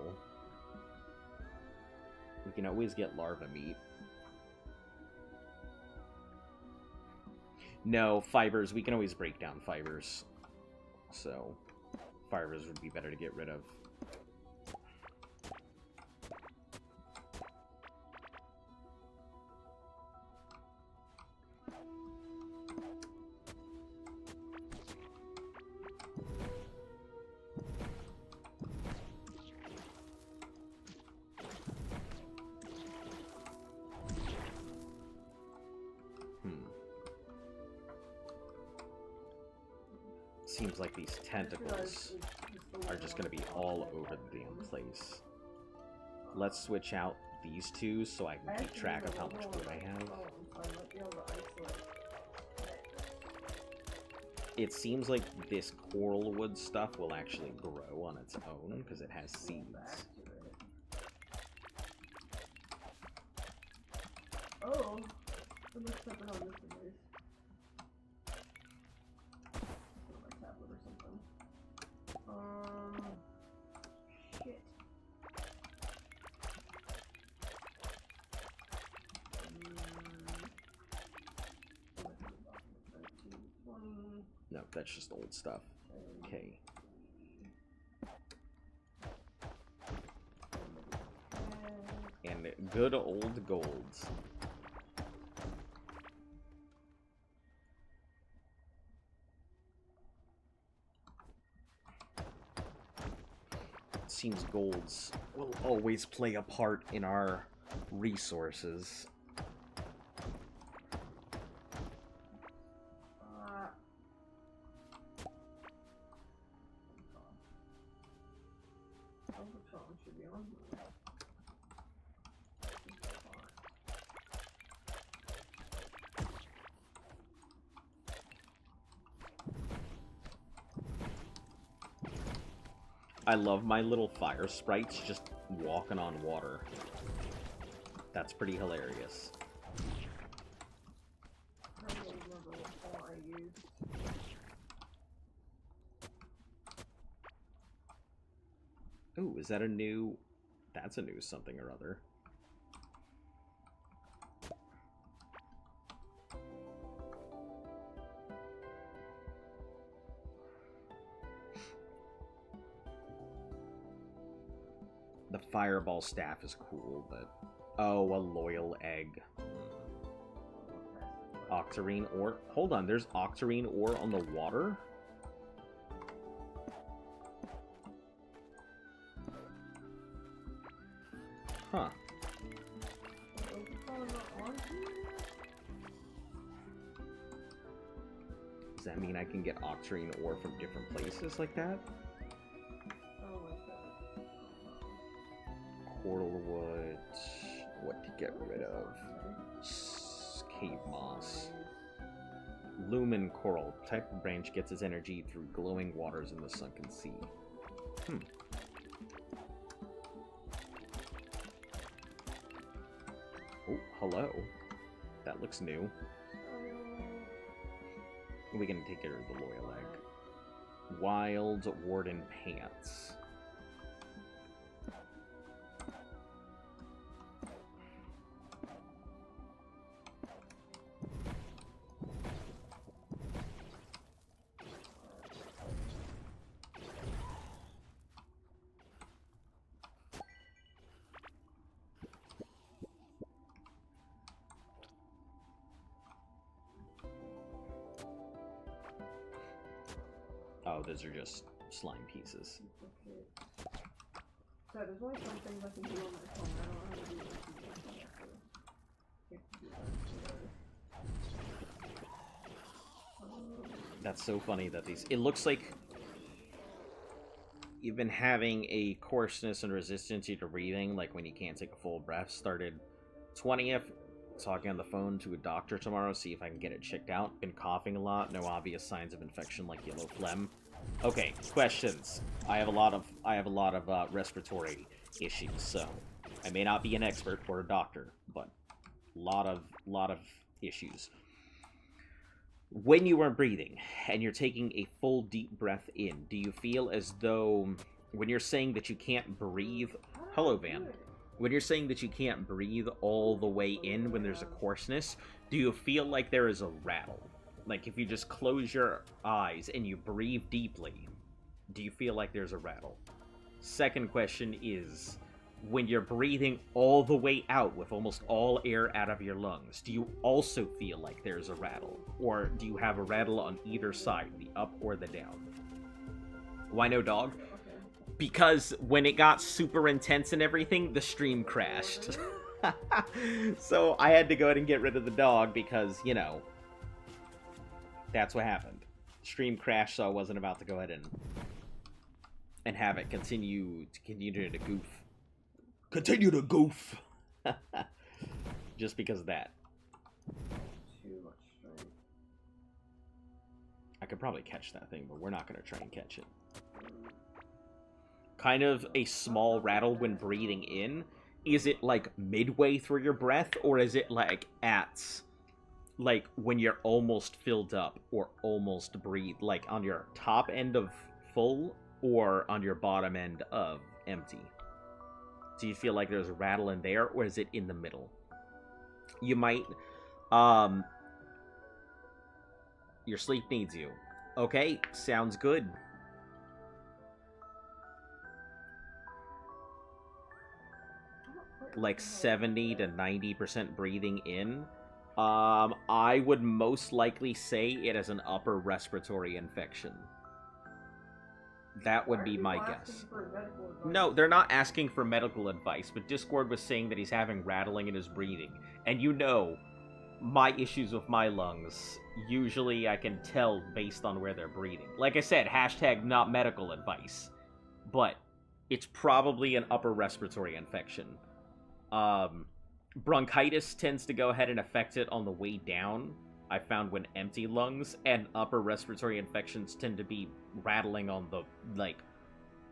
We can always get larva meat. No, fibers. We can always break down fibers. So, fibers would be better to get rid of. Seems like these tentacles are just going to be all over the damn place. Let's switch out these two so I can keep track of how much wood I have. It seems like this coral wood stuff will actually grow on its own because it has seeds.
Oh, I'm just stepping on this device. My tablet or something. Shit.
No, that's just old stuff. Okay. And good old golds. Seems golds will always play a part in our resources.
Should be on.
I love my little fire sprites just walking on water. That's pretty hilarious.
I don't remember what font I used.
Ooh, is that a new... That's a new something or other. The fireball staff is cool, but... Oh, a loyal egg. Octarine ore. Hold on, there's octarine ore on the water? Huh. Does that mean I can get octarine ore from different places like that? Coral wood. What to get rid of? Cave moss. Lumen coral. Type of branch gets its energy through glowing waters in the sunken sea. Oh, hello. That looks new. We can take care of the loyal egg. Wild warden pants. Oh, those are just slime pieces.
Okay. So there's only some things I can do on my phone. I don't know how to do this.
That's so funny that these... It looks like you've been having a coarseness and resistance to breathing, like when you can't take a full breath. Started 20th, talking on the phone to a doctor tomorrow, see if I can get it checked out. Been coughing a lot, no obvious signs of infection like yellow phlegm. Okay, questions. I have a lot of respiratory issues, so I may not be an expert or a doctor, but lot of issues. When you are breathing and you're taking a full deep breath in, do you feel as though when you're saying that you can't breathe... Hello, Van. When you're saying that you can't breathe all the way in when there's a coarseness, do you feel like there is a rattle? Like if you just close your eyes and you breathe deeply, do you feel like there's a rattle? Second question is, when you're breathing all the way out with almost all air out of your lungs, do you also feel like there's a rattle? Or do you have a rattle on either side, the up or the down? Why no dog? Because when it got super intense and everything, the stream crashed. So I had to go ahead and get rid of the dog because, you know, that's what happened. Stream crashed, so I wasn't about to go ahead and have it continue to goof. Continue to goof. Just because of that.
Too much strength.
I could probably catch that thing, but we're not going to try and catch it. Kind of a small rattle when breathing in. Is it like midway through your breath, or is it like like when you're almost filled up or almost breathe, like on your top end of full or on your bottom end of empty? Do you feel like there's a rattle in there, or is it in the middle? You might, your sleep needs you. Okay, sounds good. Like 70 to 90% breathing in. I would most likely say it is an upper respiratory infection. That would be my guess. No, they're not asking for medical advice, but Discord was saying that he's having rattling in his breathing. And you know, my issues with my lungs, usually I can tell based on where they're breathing. Like I said, hashtag not medical advice. But it's probably an upper respiratory infection. Bronchitis tends to go ahead and affect it on the way down, I found, when empty lungs, and upper respiratory infections tend to be rattling on the, like,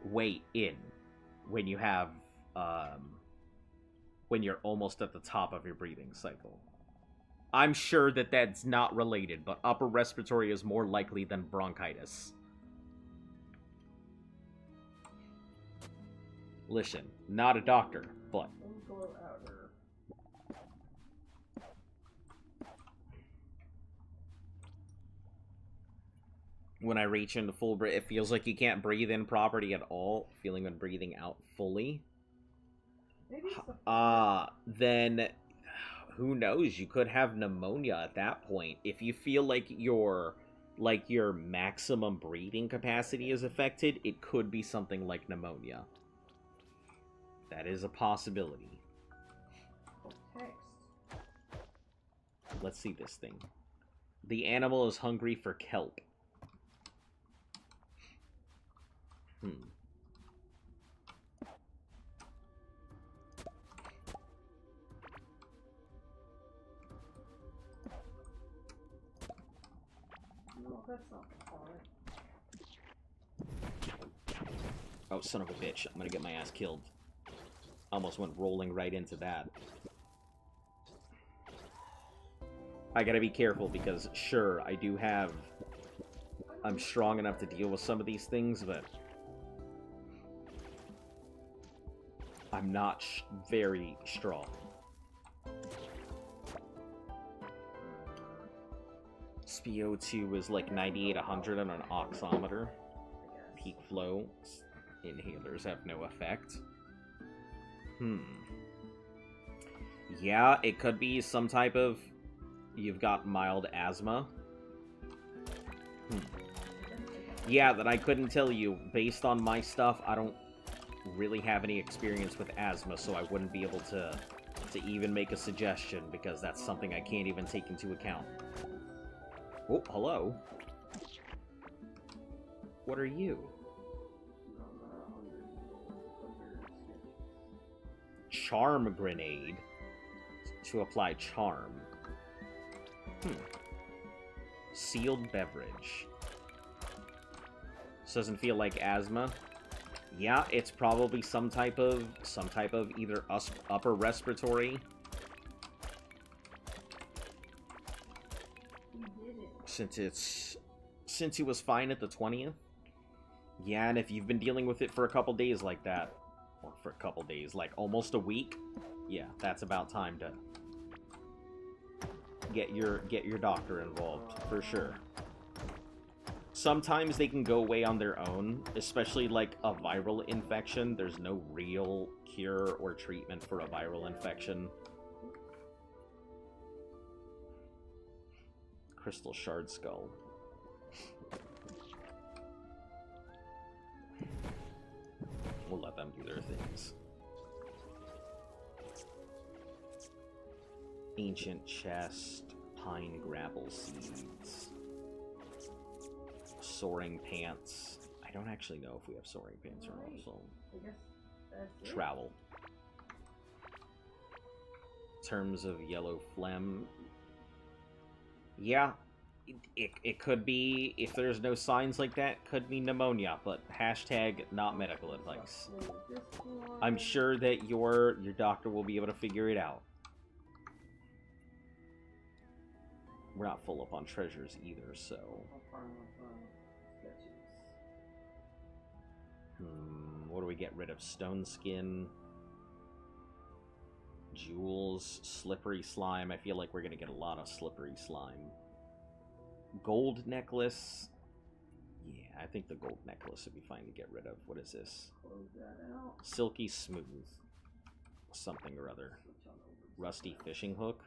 way in, when you have, when you're almost at the top of your breathing cycle. I'm sure that that's not related, but upper respiratory is more likely than bronchitis. Listen, not a doctor, but... When I reach into full breath, it feels like you can't breathe in properly at all. Feeling when breathing out fully. Then who knows? You could have pneumonia at that point. If you feel like your maximum breathing capacity is affected, it could be something like pneumonia. That is a possibility. Let's see this thing. The animal is hungry for kelp.
No, that's not the point.
Oh, son of a bitch. I'm gonna get my ass killed. Almost went rolling right into that. I gotta be careful because, sure, I do have... I'm strong enough to deal with some of these things, but... I'm not very strong. SpO2 is like 98-100 on an oximeter. Peak flow. Inhalers have no effect. Yeah, it could be some type of... You've got mild asthma. Yeah, that I couldn't tell you. Based on my stuff, I don't really have any experience with asthma, so I wouldn't be able to even make a suggestion, because that's something I can't even take into account. Oh, hello. What are you? Charm grenade. To apply charm. Sealed beverage. This doesn't feel like asthma. Yeah, it's probably some type of either upper respiratory. Since he was fine at the 20th. Yeah, and if you've been dealing with it for a couple days like that, or for a couple days, like almost a week, yeah, that's about time to get your doctor involved, for sure. Sometimes they can go away on their own, especially like a viral infection. There's no real cure or treatment for a viral infection. Crystal shard skull. We'll let them do their things. Ancient chest, pine grapple seeds. Soaring pants. I don't actually know if we have soaring pants or not, so...
I guess that's it.
Travel. Terms of yellow phlegm. Yeah, it could be, if there's no signs like that, could be pneumonia, but hashtag not medical advice. I'm sure that your doctor will be able to figure it out. We're not full up on treasures either, so... What do we get rid of? Stone skin, jewels, slippery slime. I feel like we're gonna get a lot of slippery slime. Gold necklace. Yeah, I think the gold necklace would be fine to get rid of. What is this? Silky smooth. Something or other. Rusty fishing hook.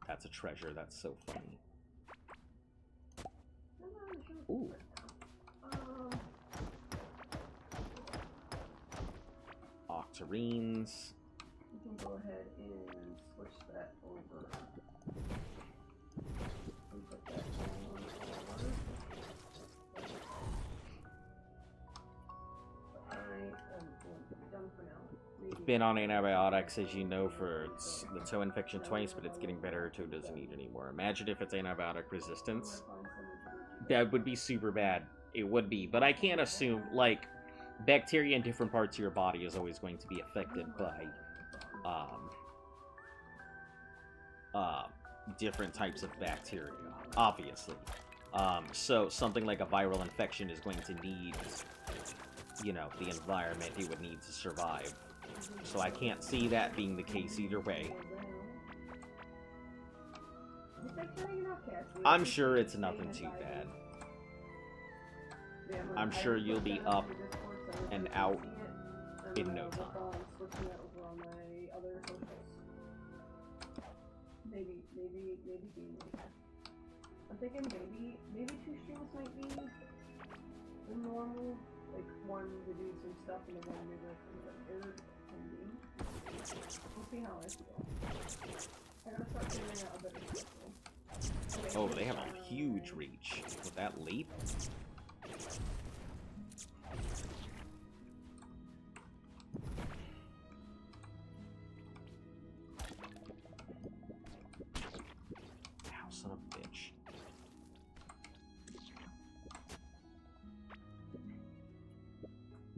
That's a treasure. That's so funny. Ooh. Octarines.
You can go ahead and switch that over. And put that on. I am done for now.
Been on antibiotics, as you know, for the toe infection twice, but it's getting better. Toe doesn't need anymore. Imagine if it's antibiotic resistance. That would be super bad. It would be, but I can't assume, like, bacteria in different parts of your body is always going to be affected by different types of bacteria, obviously. So something like a viral infection is going to need, you know, the environment it would need to survive. So I can't see that being the case either way. I'm sure it's nothing too bad. I'm sure you'll be up and out in no time.
Maybe I'm thinking maybe 2 streams might be the normal, like one to do some stuff and then one maybe like third ending. We'll see how I feel. I gotta start figuring out a better schedule. Okay.
Oh, they have a huge reach with that leap. Ow, son of a bitch.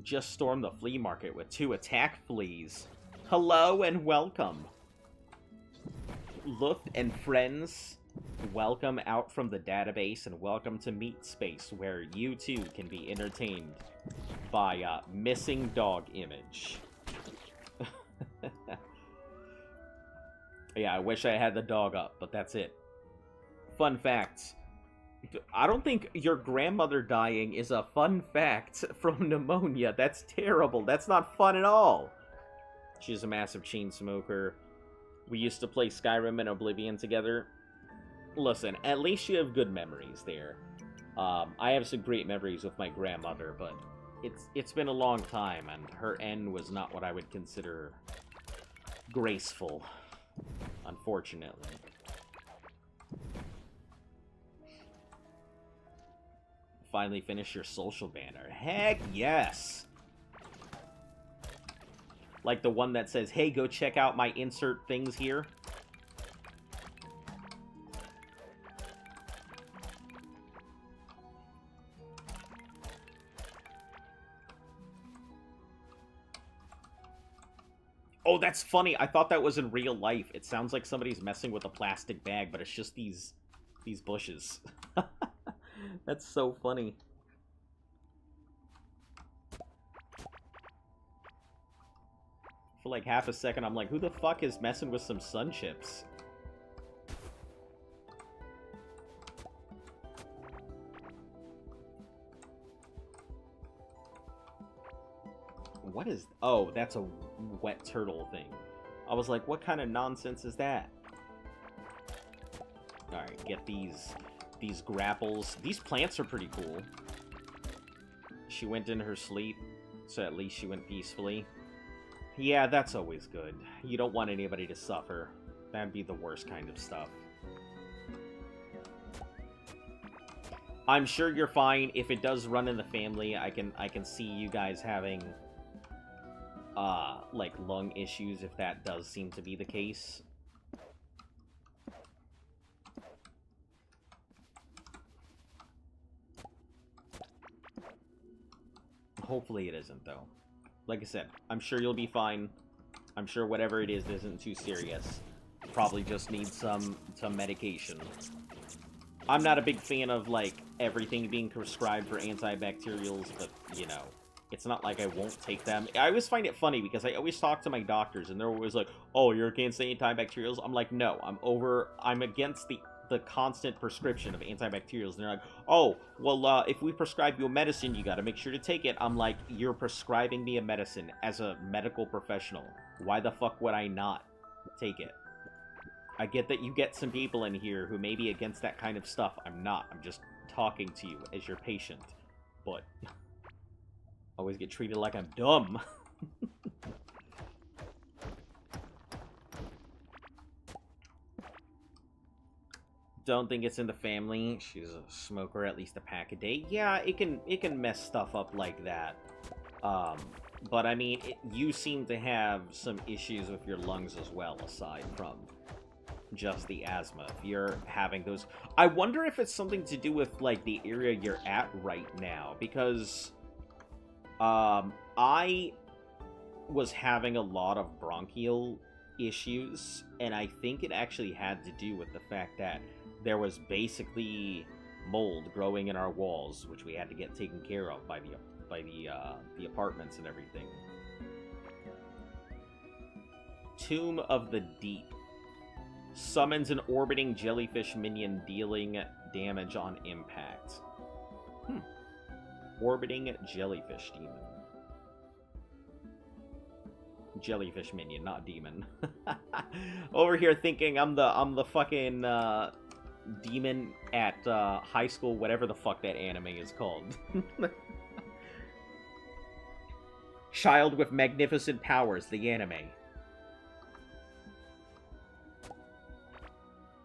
Just stormed the flea market with 2 attack fleas. Hello and welcome. Look and friends, welcome out from the database and welcome to Meat Space, where you too can be entertained by missing dog image. Yeah, I wish I had the dog up, but that's it. Fun fact. I don't think your grandmother dying is a fun fact from pneumonia. That's terrible. That's not fun at all. She's a massive chain smoker. We used to play Skyrim and Oblivion together. Listen, at least you have good memories there. I have some great memories with my grandmother, but it's been a long time, and her end was not what I would consider graceful, unfortunately. Finally finish your social banner. Heck yes! Like the one that says, hey, go check out my insert things here. Oh, that's funny. I thought that was in real life. It sounds like somebody's messing with a plastic bag, but it's just these bushes. That's so funny. For like half a second, I'm like, who the fuck is messing with some sun chips? What is... Oh, that's a wet turtle thing. I was like, what kind of nonsense is that? Alright, get these grapples. These plants are pretty cool. She went in her sleep, so at least she went peacefully. Yeah, that's always good. You don't want anybody to suffer. That'd be the worst kind of stuff. I'm sure you're fine. If it does run in the family, I can see you guys having like lung issues if that does seem to be the case. Hopefully it isn't, though. Like I said, I'm sure you'll be fine. I'm sure whatever it is isn't too serious. Probably just need some medication. I'm not a big fan of, like, everything being prescribed for antibacterials, but, you know, it's not like I won't take them. I always find it funny because I always talk to my doctors, and they're always like, oh, you're against antibacterials? I'm like, no, I'm against the constant prescription of antibacterials. And they're like, oh, well, if we prescribe you a medicine, you gotta make sure to take it. I'm like, you're prescribing me a medicine as a medical professional. Why the fuck would I not take it? I get that you get some people in here who may be against that kind of stuff. I'm not. I'm just talking to you as your patient. But always get treated like I'm dumb. Don't think it's in the family. She's a smoker, at least a pack a day. Yeah, it can mess stuff up like that. But I mean, you seem to have some issues with your lungs as well, aside from just the asthma. If you're having those, I wonder if it's something to do with like the area you're at right now, because I was having a lot of bronchial issues, and I think it actually had to do with the fact that there was basically mold growing in our walls, which we had to get taken care of by the apartments and everything. Tomb of the Deep. Summons an orbiting jellyfish minion dealing damage on impact. Orbiting jellyfish demon. Jellyfish minion, not demon. Over here thinking I'm the fucking demon at high school, whatever the fuck that anime is called. Child with magnificent powers, the anime.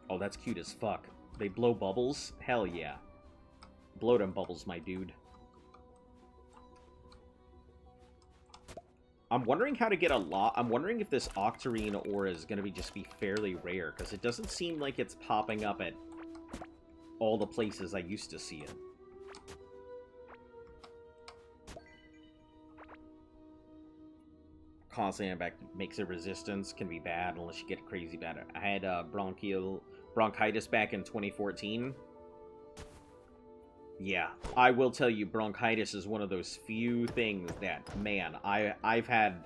Oh, that's cute as fuck. They blow bubbles? Hell yeah. Blow them bubbles, my dude. I'm wondering how to get a lot. I'm wondering if this Octarine ore is going to just be fairly rare, because it doesn't seem like it's popping up at all the places I used to see it. Constantly back makes a resistance, can be bad unless you get crazy bad. I had bronchitis back in 2014. Yeah, I will tell you, bronchitis is one of those few things that, man, I've had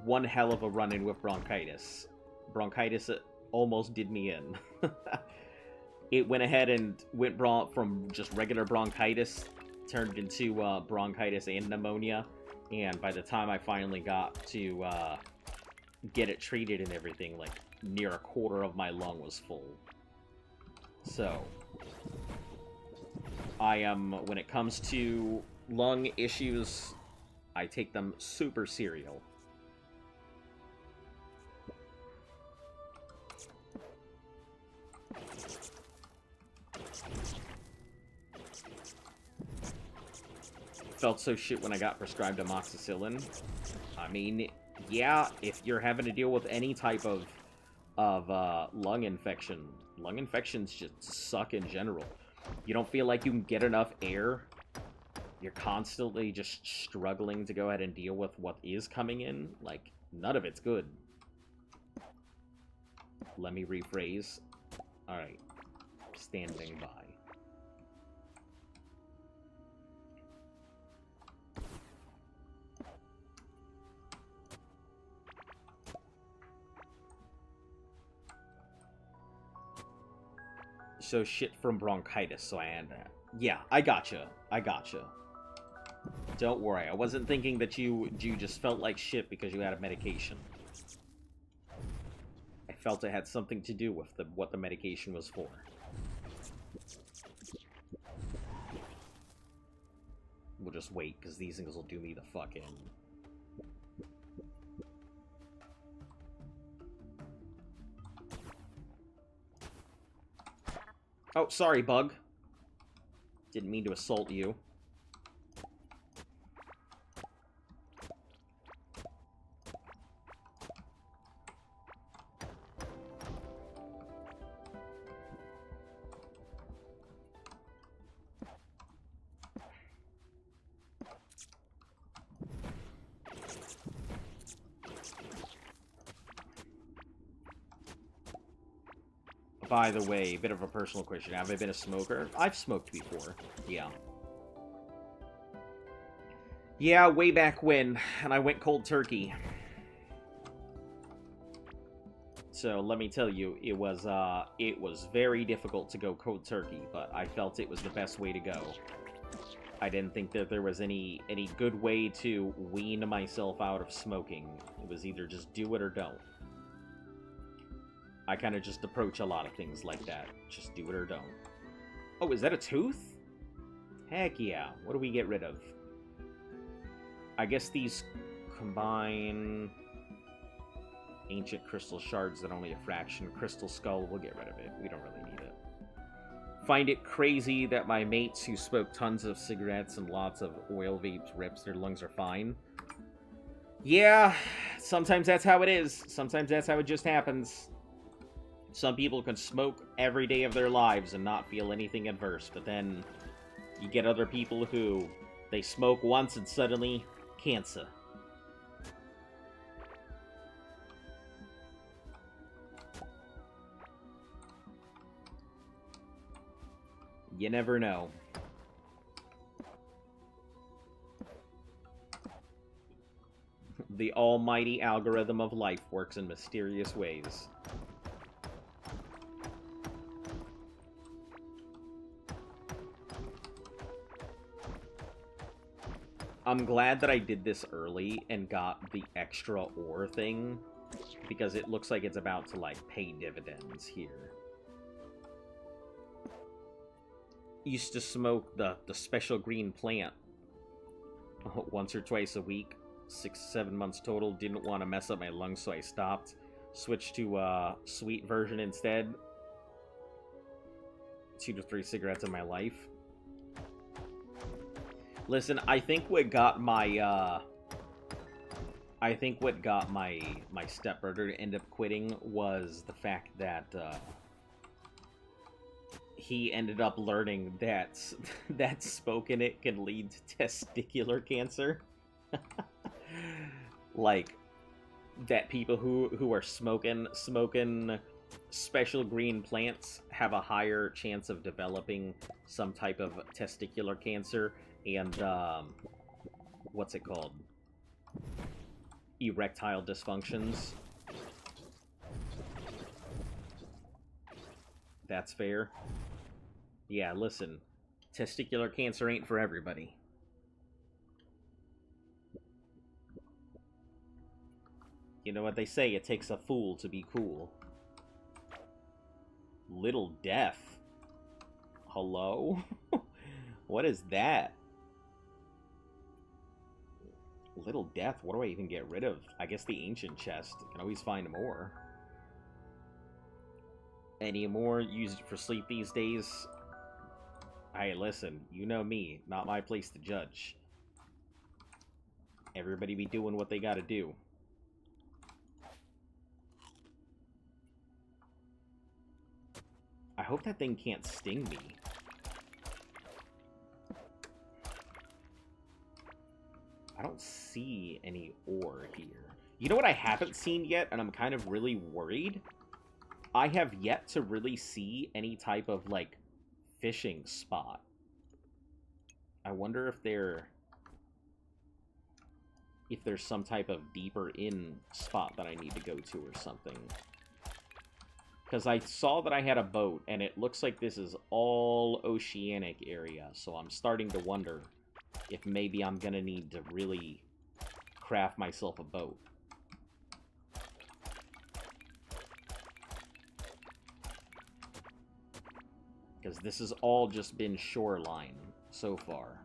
one hell of a run-in with bronchitis. Bronchitis almost did me in. It went ahead and went from just regular bronchitis, turned into bronchitis and pneumonia, and by the time I finally got to get it treated and everything, like, near a quarter of my lung was full. So I am, when it comes to lung issues, I take them super serial. Felt so shit when I got prescribed amoxicillin. I mean, yeah, if you're having to deal with any type of lung infections just suck in general. You don't feel like you can get enough air. You're constantly just struggling to go ahead and deal with what is coming in. Like, none of it's good. Let me rephrase. Alright. Standing by. So shit from bronchitis, so I had that. Yeah, I gotcha. Don't worry, I wasn't thinking that you just felt like shit because you had a medication. I felt it had something to do with what the medication was for. We'll just wait, because these things will do me the fuck in. Oh, sorry, bug. Didn't mean to assault you. By the way, a bit of a personal question. Have I been a smoker? I've smoked before. Yeah. Yeah, way back when, and I went cold turkey. So let me tell you, it was very difficult to go cold turkey, but I felt it was the best way to go. I didn't think that there was any good way to wean myself out of smoking. It was either just do it or don't. I kind of just approach a lot of things like that. Just do it or don't. Oh, is that a tooth? Heck yeah. What do we get rid of? I guess these combine... Ancient crystal shards that only a fraction. Crystal skull, we'll get rid of it. We don't really need it. Find it crazy that my mates who smoke tons of cigarettes and lots of oil vapes rips, their lungs are fine. Yeah, sometimes that's how it is. Sometimes that's how it just happens. Some people can smoke every day of their lives and not feel anything adverse, but then you get other people who, they smoke once and suddenly, cancer. You never know. The almighty algorithm of life works in mysterious ways. I'm glad that I did this early and got the extra ore thing, because it looks like it's about to, like, pay dividends here. Used to smoke the special green plant once or twice a week. 6-7 months total. Didn't want to mess up my lungs, so I stopped. Switched to a sweet version instead. 2 to 3 cigarettes in my life. Listen, I think what got my my stepbrother to end up quitting was the fact that he ended up learning that smoking it can lead to testicular cancer. Like, that people who are smoking special green plants have a higher chance of developing some type of testicular cancer and what's it called? Erectile dysfunctions. That's fair. Yeah, listen. Testicular cancer ain't for everybody. You know what they say, it takes a fool to be cool. Little death. Hello? What is that? Little Death, what do I even get rid of? I guess the ancient chest. Can always find more. Any more used for sleep these days? Hey, listen, you know me. Not my place to judge. Everybody be doing what they gotta do. I hope that thing can't sting me. I don't see any ore here. You know what I haven't seen yet, and I'm kind of really worried? I have yet to really see any type of, like, fishing spot. I wonder if there's some type of deeper in spot that I need to go to or something. Because I saw that I had a boat, and it looks like this is all oceanic area, so I'm starting to wonder if maybe I'm gonna need to really craft myself a boat. Because this has all just been shoreline so far.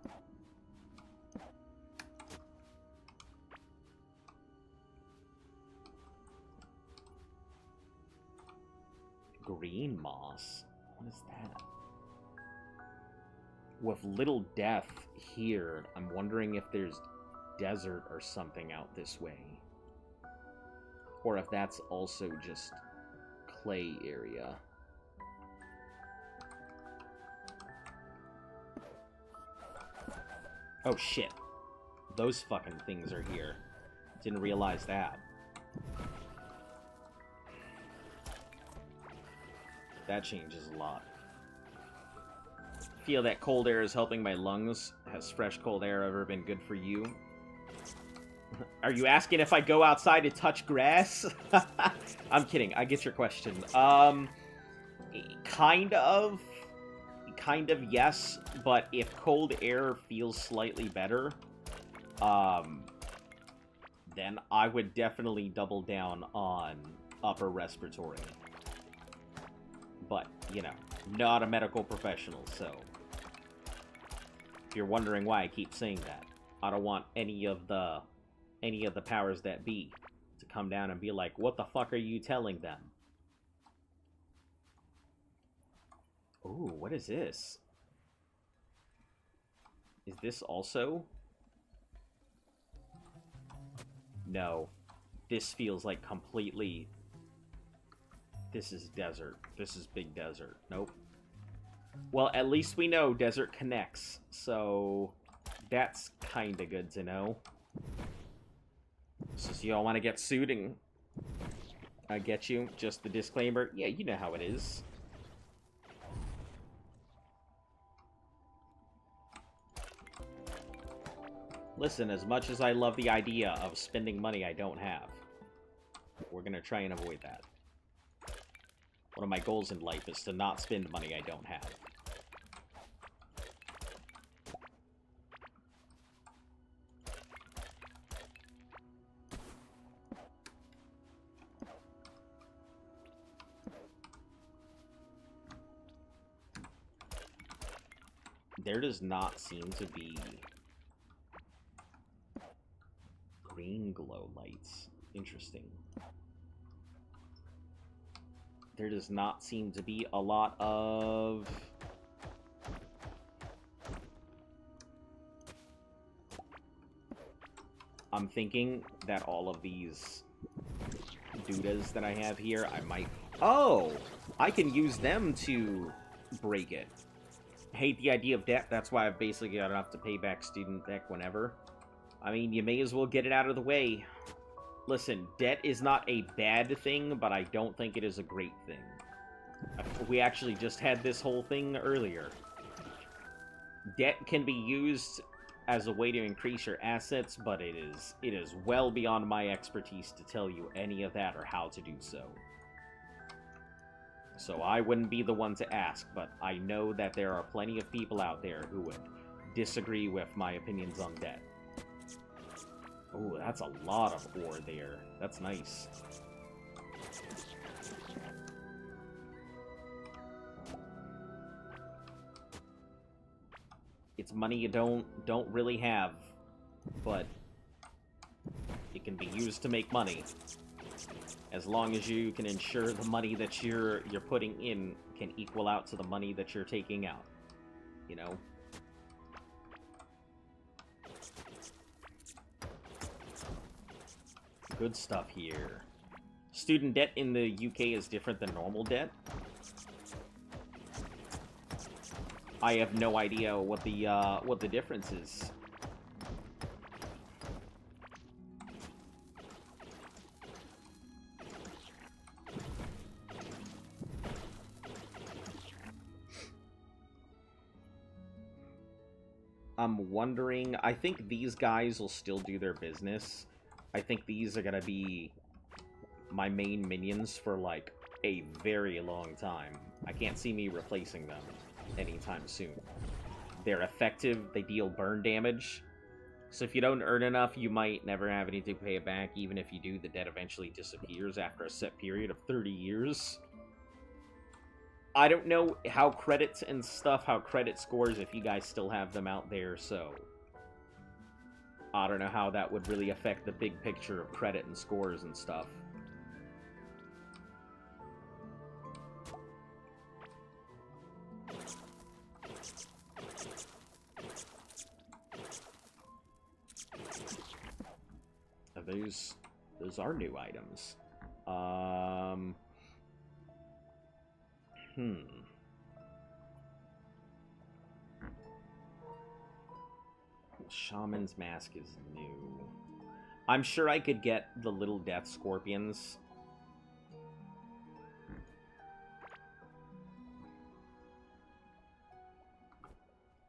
Green moss? What is that? With Little Death here, I'm wondering if there's desert or something out this way. Or if that's also just clay area. Oh shit. Those fucking things are here. Didn't realize that. That changes a lot. Feel that cold air is helping my lungs. Has fresh cold air ever been good for you? Are you asking if I go outside to touch grass? I'm kidding. I get your question. Kind of. Kind of, yes. But if cold air feels slightly better, then I would definitely double down on upper respiratory. But, you know, not a medical professional, so if you're wondering why I keep saying that, I don't want any of the powers that be to come down and be like, what the fuck are you telling them? Ooh, what is this? Is this also? No. This feels like completely... This is desert. This is big desert. Nope. Well, at least we know desert connects, so that's kind of good to know. So you all want to get sued and I get you. Just the disclaimer. Yeah, you know how it is. Listen, as much as I love the idea of spending money I don't have, we're going to try and avoid that. One of my goals in life is to not spend money I don't have. There does not seem to be green glow lights. Interesting. There does not seem to be a lot of... I'm thinking that all of these Dudas that I have here, I might... Oh! I can use them to break it. Hate the idea of debt, that's why I've basically got enough to pay back student debt whenever. I mean, you may as well get it out of the way. Listen, debt is not a bad thing, but I don't think it is a great thing. We actually just had this whole thing earlier. Debt can be used as a way to increase your assets, but it is well beyond my expertise to tell you any of that or how to do so. So I wouldn't be the one to ask, but I know that there are plenty of people out there who would disagree with my opinions on debt. Ooh, that's a lot of ore there. That's nice. It's money you don't really have, but it can be used to make money. As long as you can ensure the money that you're putting in can equal out to the money that you're taking out. You know? Good stuff here. Student debt in the UK is different than normal debt. I have no idea what the difference is. I'm wondering, I think these guys will still do their business. I think these are gonna be my main minions for, like, a very long time. I can't see me replacing them anytime soon. They're effective, they deal burn damage. So if you don't earn enough, you might never have anything to pay it back. Even if you do, the debt eventually disappears after a set period of 30 years. I don't know how credits and stuff, how credit scores, if you guys still have them out there, so I don't know how that would really affect the big picture of credit and scores and stuff. Those are new items. Shaman's Mask is new. I'm sure I could get the little death scorpions.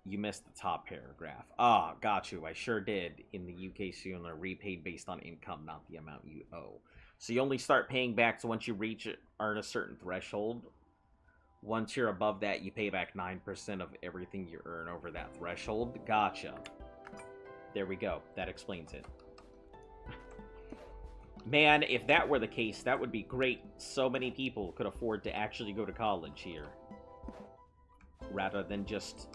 You missed the top paragraph. Ah, got you. I sure did. In the UK, so you're repaid based on income, not the amount you owe. So you only start paying back once you earn a certain threshold. Once you're above that, you pay back 9% of everything you earn over that threshold. Gotcha. There we go. That explains it. Man, if that were the case, that would be great. So many people could afford to actually go to college here. Rather than just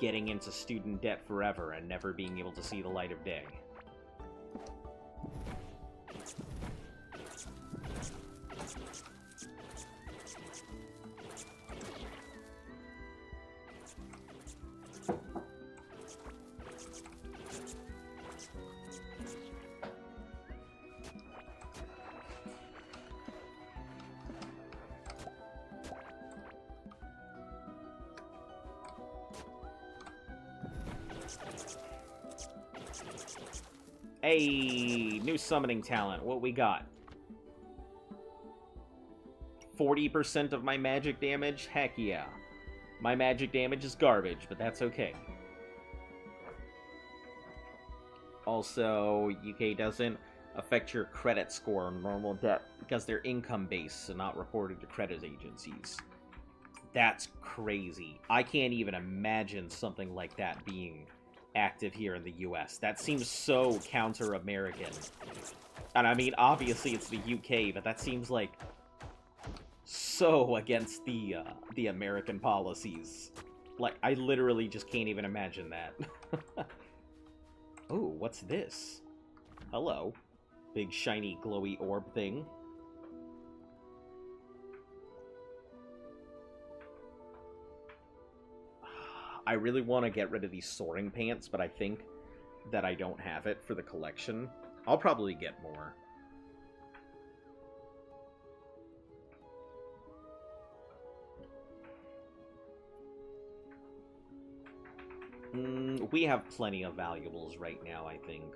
getting into student debt forever and never being able to see the light of day. Hey, new summoning talent. What we got? 40% of my magic damage? Heck yeah. My magic damage is garbage, but that's okay. Also, UK doesn't affect your credit score on normal debt because they're income-based and not reported to credit agencies. That's crazy. I can't even imagine something like that being active here in the US. That seems so counter-American. And I mean, obviously it's the UK, but that seems like so against the American policies. Like, I literally just can't even imagine that. Oh, what's this? Hello. Big shiny glowy orb thing. I really want to get rid of these soaring pants, but I think that I don't have it for the collection. I'll probably get more. We have plenty of valuables right now, I think.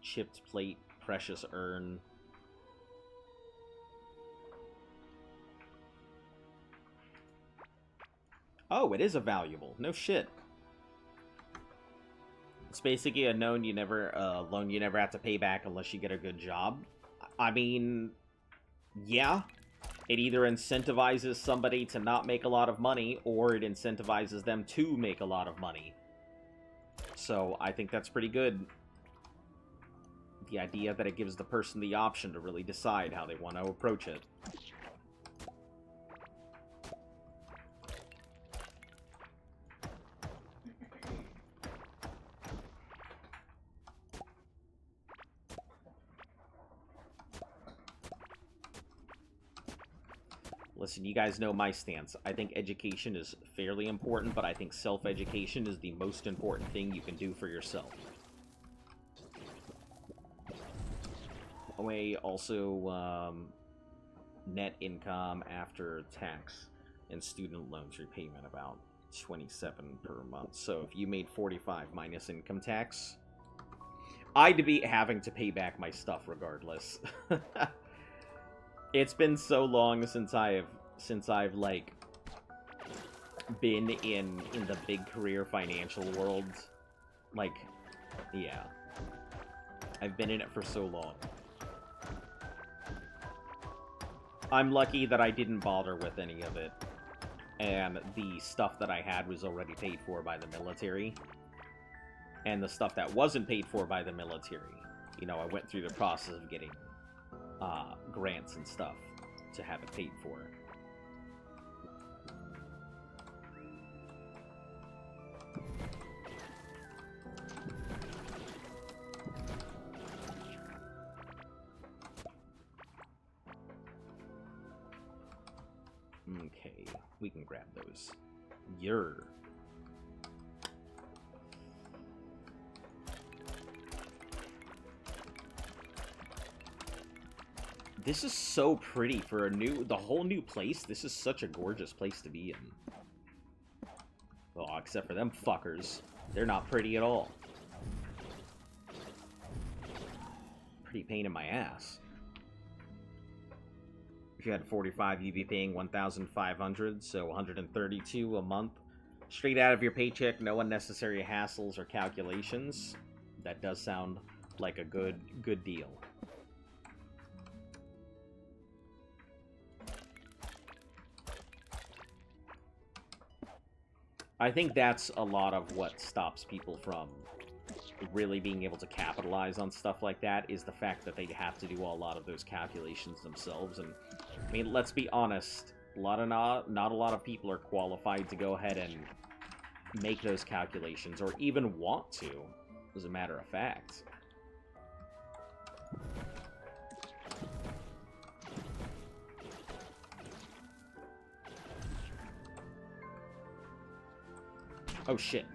Chipped plate, precious urn. Oh, it is a valuable. No shit. It's basically a loan you never have to pay back unless you get a good job. I mean, yeah. It either incentivizes somebody to not make a lot of money, or it incentivizes them to make a lot of money. So, I think that's pretty good. The idea that it gives the person the option to really decide how they want to approach it. Listen, you guys know my stance. I think education is fairly important, but I think self-education is the most important thing you can do for yourself. Also, net income after tax and student loans repayment, about 27 per month. So if you made 45 minus income tax, I'd be having to pay back my stuff regardless. It's been so long since I've like been in the big career financial world. Like, yeah. I've been in it for so long. I'm lucky that I didn't bother with any of it. And the stuff that I had was already paid for by the military. And the stuff that wasn't paid for by the military, you know, I went through the process of getting grants and stuff to have it paid for. Okay, we can grab those. This is so pretty for the whole new place. This is such a gorgeous place to be in. Well, except for them fuckers. They're not pretty at all. Pretty pain in my ass. If you had 45, you'd be paying 1,500, so 132 a month. Straight out of your paycheck, no unnecessary hassles or calculations. That does sound like a good deal. I think that's a lot of what stops people from really being able to capitalize on stuff like that, is the fact that they have to do a lot of those calculations themselves. And I mean, let's be honest, not a lot of people are qualified to go ahead and make those calculations, or even want to, as a matter of fact. Oh shit.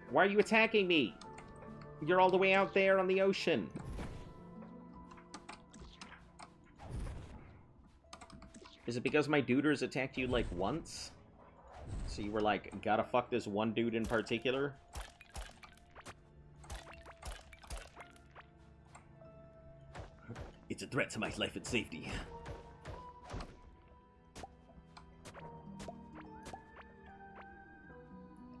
Why are you attacking me? You're all the way out there on the ocean. Is it because my duders attacked you, like, once? So you were like, gotta fuck this one dude in particular? It's a threat to my life and safety.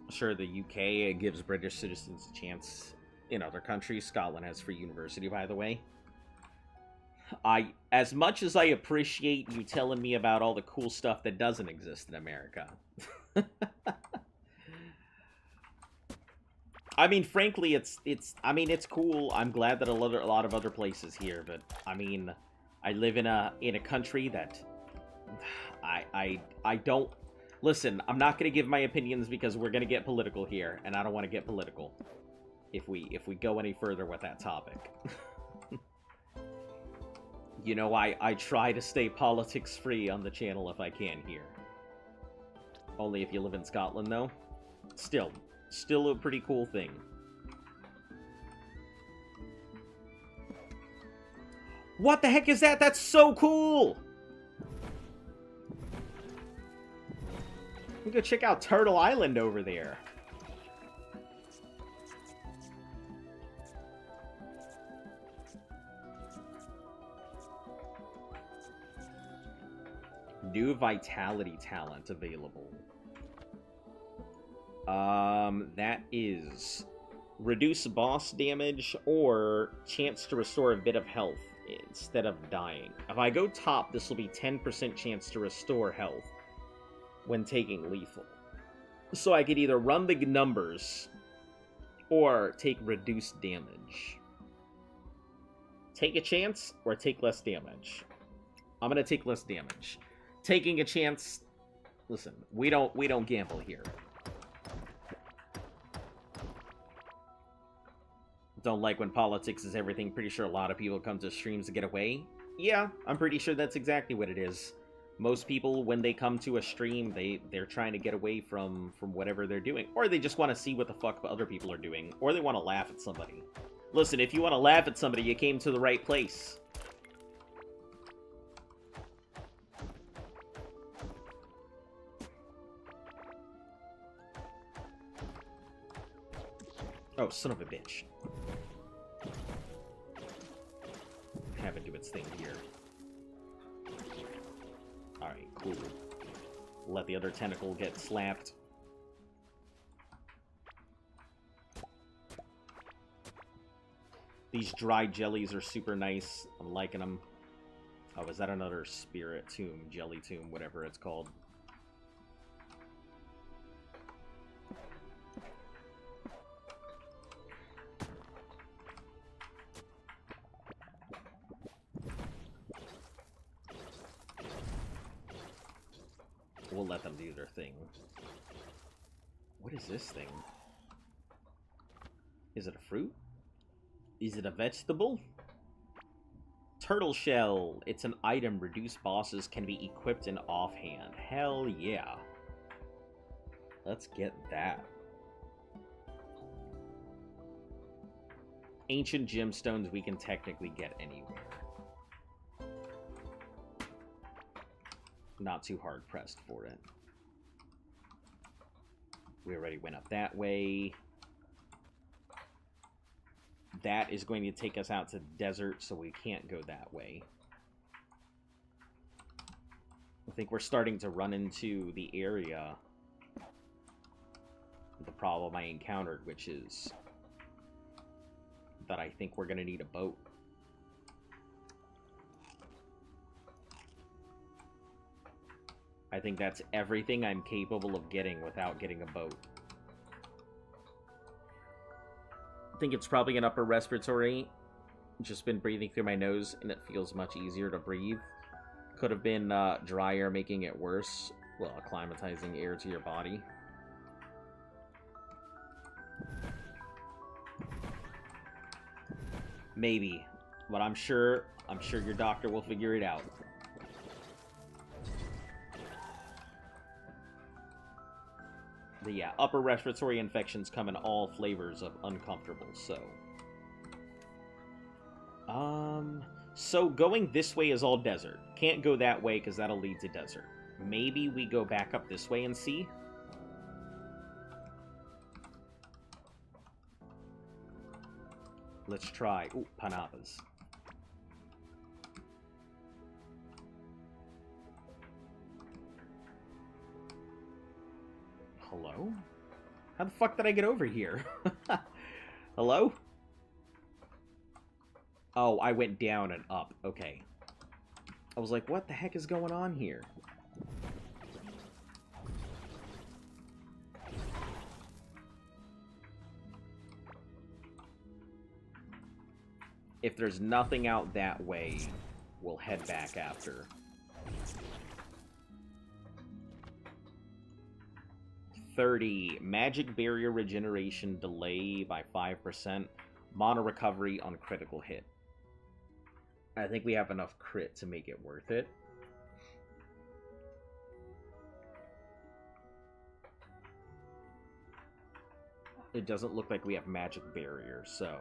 Sure, the UK gives British citizens a chance in other countries. Scotland has free university, by the way. As much as I appreciate you telling me about all the cool stuff that doesn't exist in America. I mean, frankly, it's cool. I'm glad that a lot of other places here, but I mean, I live in a country that I don't. Listen, I'm not going to give my opinions because we're going to get political here, and I don't want to get political if we go any further with that topic. You know, I try to stay politics-free on the channel if I can here. Only if you live in Scotland, though. Still a pretty cool thing. What the heck is that? That's so cool! We go check out Turtle Island over there. New vitality talent available. That is reduce boss damage or chance to restore a bit of health instead of dying. If I go top, this will be 10% chance to restore health when taking lethal. So I could either run the numbers or take reduced damage. Take a chance or take less damage. I'm gonna take less damage. Taking a chance. Listen, we don't gamble here. Don't like when politics is everything. Pretty sure a lot of people come to streams to get away. Yeah, I'm pretty sure that's exactly what it is. Most people, when they come to a stream, they're trying to get away from whatever they're doing. Or they just want to see what the fuck other people are doing. Or they want to laugh at somebody. Listen, if you want to laugh at somebody, you came to the right place. Oh, son of a bitch. Have it do its thing here. Alright, cool. Let the other tentacle get slapped. These dry jellies are super nice. I'm liking them. Oh, is that another spirit tomb, jelly tomb, whatever it's called? We'll let them do their thing. What is this thing? Is it a fruit? Is it a vegetable? Turtle shell. It's an item. Reduced bosses can be equipped in offhand. Hell yeah. Let's get that. Ancient gemstones we can technically get anywhere. Not too hard pressed for it. We already went up that way. That is going to take us out to the desert, so we can't go that way. I think we're starting to run into the area, the problem I encountered, which is that I think we're going to need a boat. I think that's everything I'm capable of getting without getting a boat. I think it's probably an upper respiratory. Just been breathing through my nose, and it feels much easier to breathe. Could have been dry air making it worse. Well, acclimatizing air to your body. Maybe. But I'm sure your doctor will figure it out. But yeah, upper respiratory infections come in all flavors of uncomfortable, so... So going this way is all desert. Can't go that way because that'll lead to desert. Maybe we go back up this way and see? Let's try... Ooh, panadas. Hello? How the fuck did I get over here? Hello? Oh, I went down and up. Okay. I was like, what the heck is going on here? If there's nothing out that way, we'll head back after. Magic barrier regeneration delay by 5%. Mana recovery on critical hit. I think we have enough crit to make it worth it. It doesn't look like we have magic barrier, so...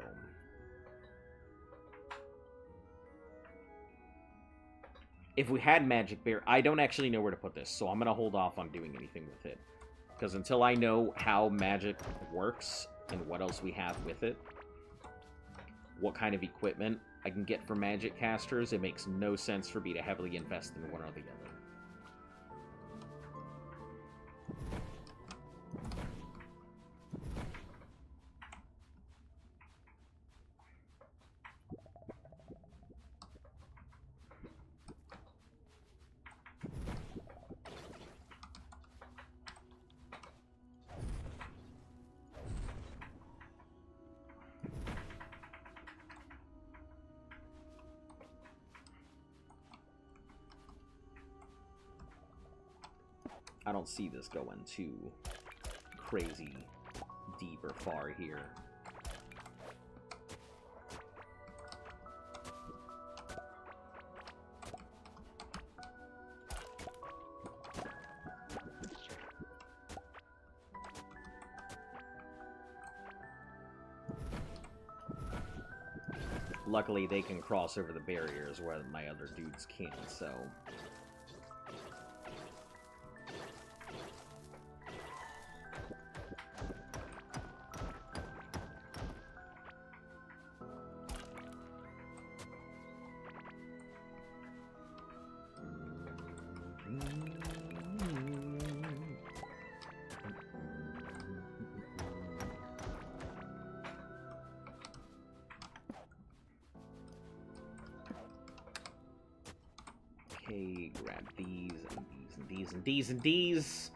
If we had magic barrier... I don't actually know where to put this, so I'm going to hold off on doing anything with it. Because until I know how magic works and what else we have with it, what kind of equipment I can get for magic casters, it makes no sense for me to heavily invest in one or the other. I don't see this going too crazy deep or far here. luckily they can cross over the barriers where my other dudes can't, so... Okay, grab these, and these, and these, and these, and these.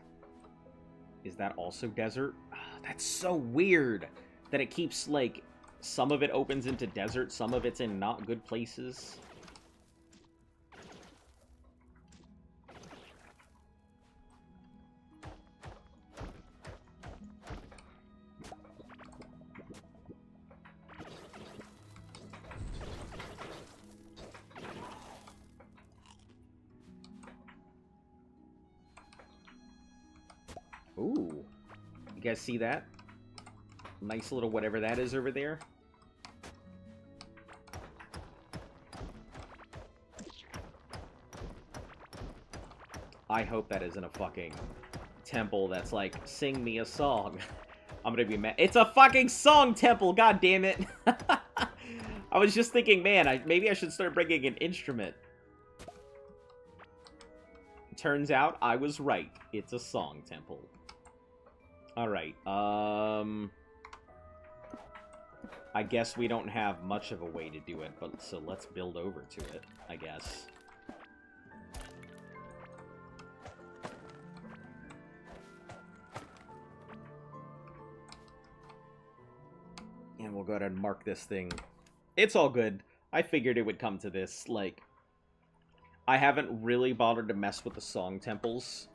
Is that also desert? That's so weird that it keeps, like, some of it opens into desert, some of it's in not good places. Ooh. You guys see that? Nice little whatever that is over there. I hope that isn't a fucking temple that's like, sing me a song. I'm gonna be mad. It's a fucking song temple, god damn it. I was just thinking, man, maybe I should start bringing an instrument. Turns out I was right. It's a song temple. Alright, I guess we don't have much of a way to do it, but so let's build over to it, I guess. And we'll go ahead and mark this thing. It's all good. I figured it would come to this, like... I haven't really bothered to mess with the song temples,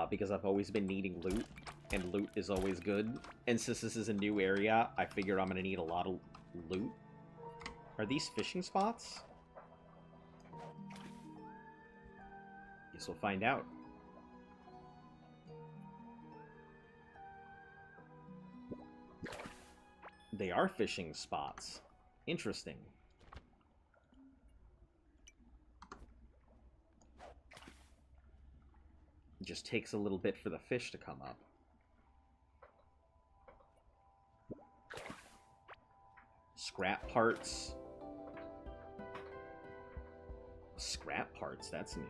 because I've always been needing loot. And loot is always good. And since this is a new area, I figure I'm going to need a lot of loot. Are these fishing spots? Guess we'll find out. They are fishing spots. Interesting. It just takes a little bit for the fish to come up. Scrap parts. Scrap parts, that's new.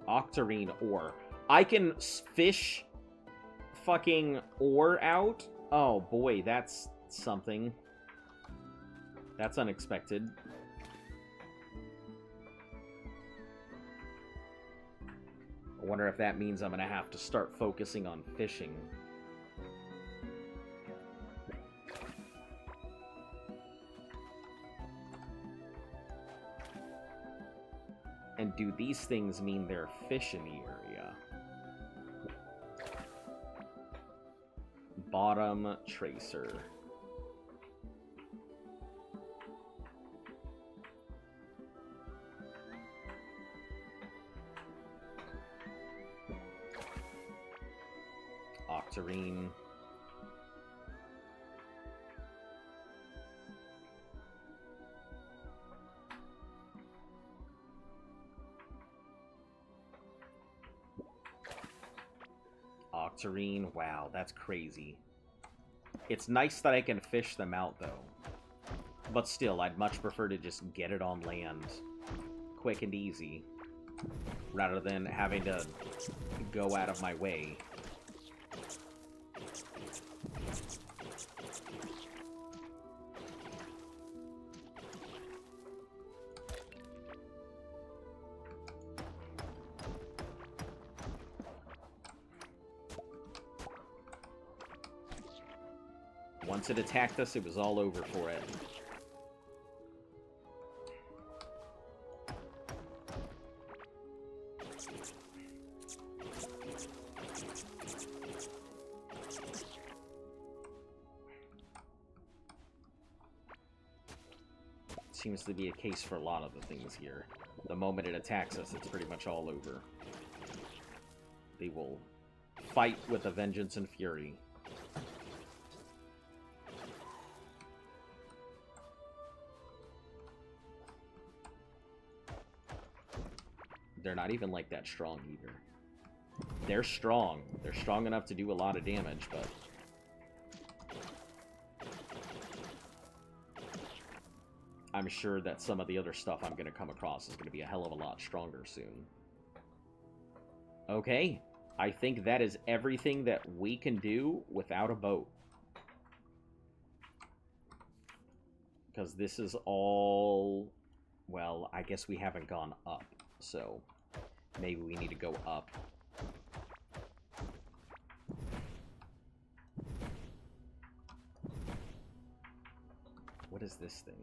Octarine ore. I can fish fucking ore out? Oh boy, that's something. That's unexpected. I wonder if that means I'm gonna have to start focusing on fishing. And do these things mean there are fish in the area? Bottom tracer. Octarine. Octarine. Wow, that's crazy. It's nice that I can fish them out, though. But still, I'd much prefer to just get it on land. Quick and easy. Rather than having to go out of my way. Once it attacked us, it was all over for it. Seems to be a case for a lot of the things here. The moment it attacks us, it's pretty much all over. They will fight with a vengeance and fury. They're not even like that strong either. They're strong. They're strong enough to do a lot of damage, but I'm sure that some of the other stuff I'm going to come across is going to be a hell of a lot stronger soon. Okay, I think that is everything that we can do without a boat. Because this is all... Well, I guess we haven't gone up, so maybe we need to go up. What is this thing?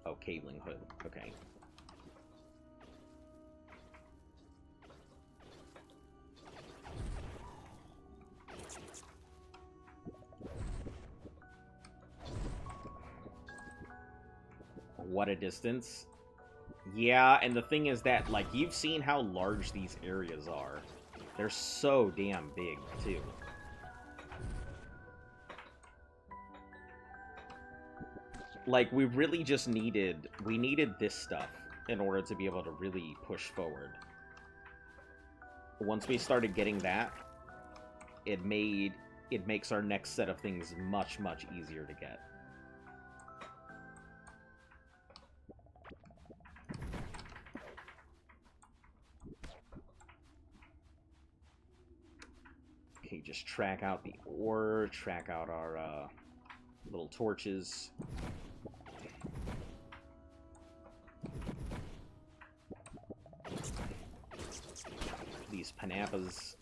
Oh, cabling hood. Okay. What a distance. Yeah, and the thing is that, like, you've seen how large these areas are. They're so damn big, too. Like, we really just needed... We needed this stuff in order to be able to really push forward. Once we started getting that, it makes our next set of things much, much easier to get. Okay, just track out the ore, track out our little torches. These panapas.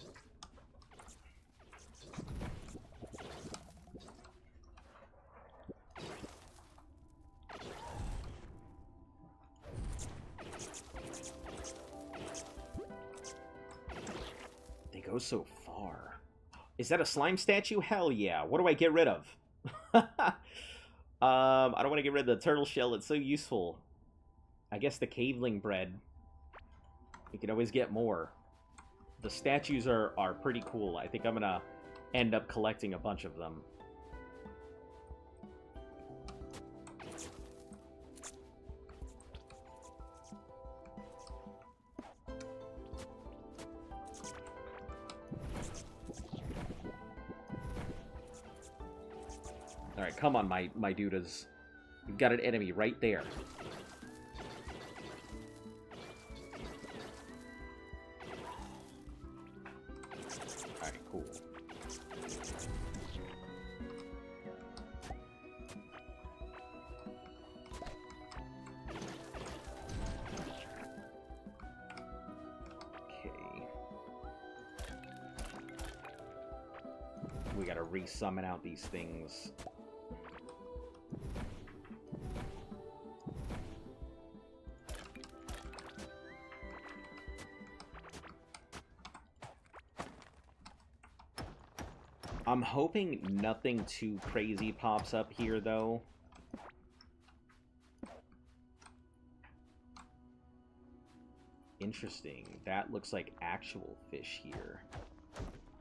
They go so far. Is that a slime statue? Hell yeah. What do I get rid of? I don't want to get rid of the turtle shell. It's so useful. I guess the caveling bread. You can always get more. The statues are pretty cool. I think I'm going to end up collecting a bunch of them. Alright, come on, my dudas. You've got an enemy right there. Alright, cool. Okay. We gotta re-summon out these things. I'm hoping nothing too crazy pops up here, though. Interesting. That looks like actual fish here,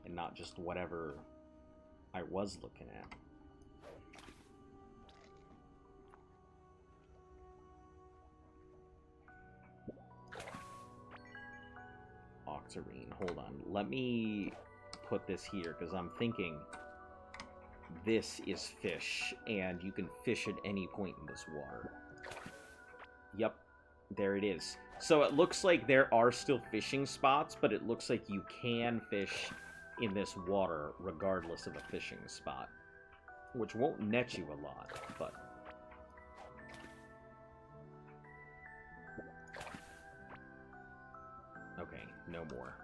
and not just whatever I was looking at. Octarine. Hold on. Let me put this here, because I'm thinking this is fish, and you can fish at any point in this water. Yep, there it is. So it looks like there are still fishing spots, but it looks like you can fish in this water regardless of a fishing spot, which won't net you a lot, but... Okay, no more.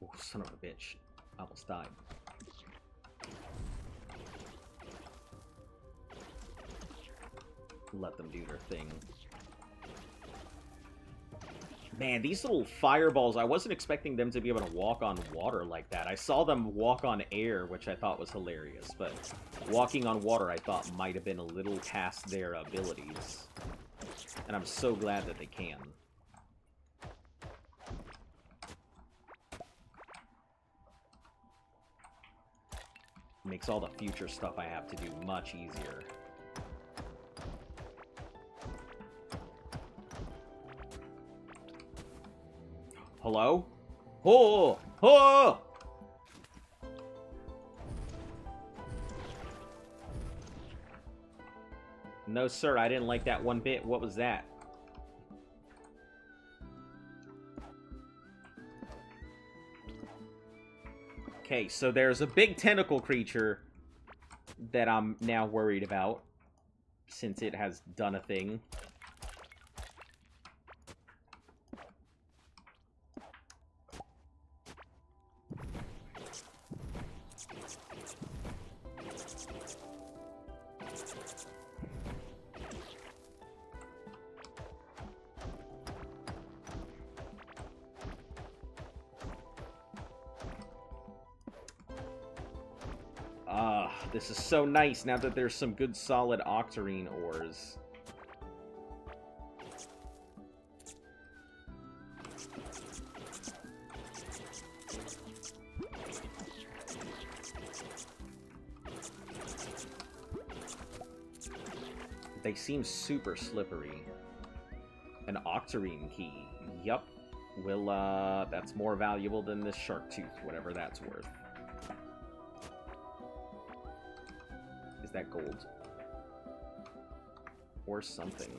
Oh, son of a bitch. I almost died. Let them do their thing. Man, these little fireballs, I wasn't expecting them to be able to walk on water like that. I saw them walk on air, which I thought was hilarious, but walking on water I thought might have been a little past their abilities. And I'm so glad that they can. Makes all the future stuff I have to do much easier. Hello? Oh! Oh! No, sir, I didn't like that one bit. What was that? Okay, so there's a big tentacle creature that I'm now worried about, since it has done a thing. This is so nice now that there's some good solid octarine ores. They seem super slippery. An octarine key. Yup. Will, that's more valuable than this shark tooth, whatever that's worth. Is that gold? Or something.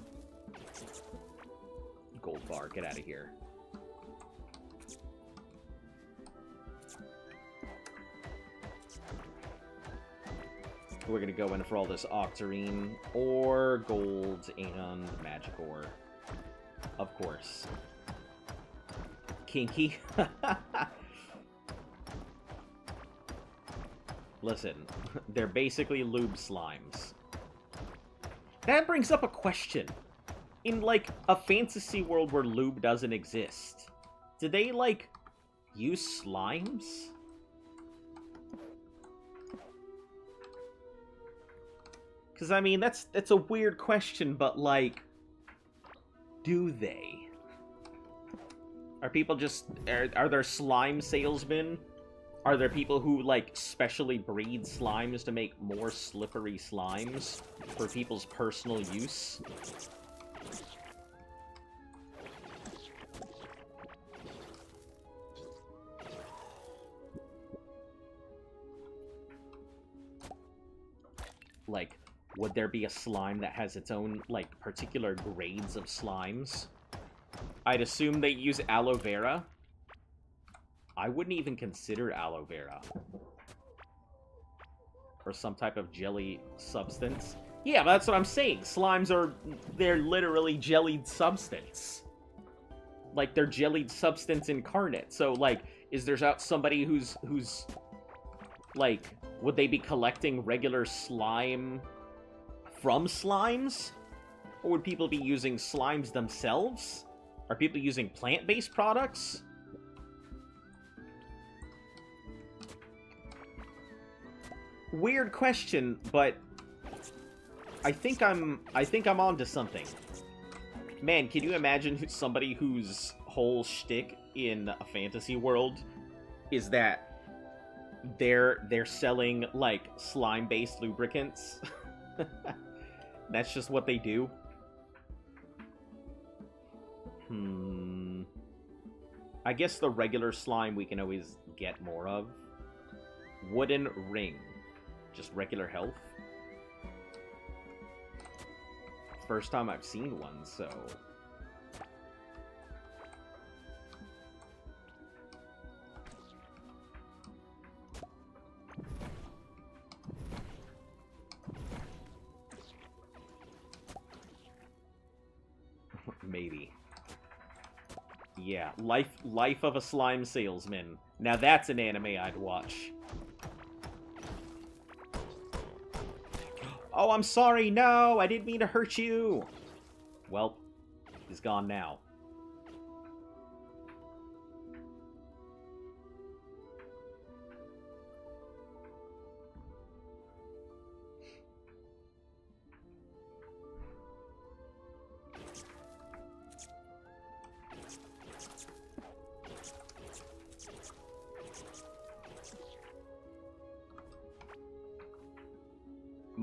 Gold bar, get out of here. We're gonna go in for all this octarine, or gold, and magic ore. Of course. Kinky. Listen, they're basically lube slimes. That brings up a question. In, like, a fantasy world where lube doesn't exist, do they, like, use slimes? Because, I mean, that's a weird question, but, like, do they? Are people just... Are there slime salesmen? Are there people who, like, specially breed slimes to make more slippery slimes for people's personal use? Like, would there be a slime that has its own, like, particular grades of slimes? I'd assume they use aloe vera. I wouldn't even consider aloe vera. Or some type of jelly substance. Yeah, but that's what I'm saying. Slimes are... they're literally jellied substance. Like, they're jellied substance incarnate. So, like, is there somebody who's... like, would they be collecting regular slime from slimes? Or would people be using slimes themselves? Are people using plant-based products? Weird question, but I think I'm onto something. Man, can you imagine somebody whose whole shtick in a fantasy world is that they're selling, like, slime-based lubricants? That's just what they do. I guess the regular slime we can always get more of. Wooden ring. Just regular health. First time I've seen one, so... Maybe. Yeah, life of a slime salesman. Now that's an anime I'd watch. Oh, I'm sorry, no! I didn't mean to hurt you! Well, he's gone now.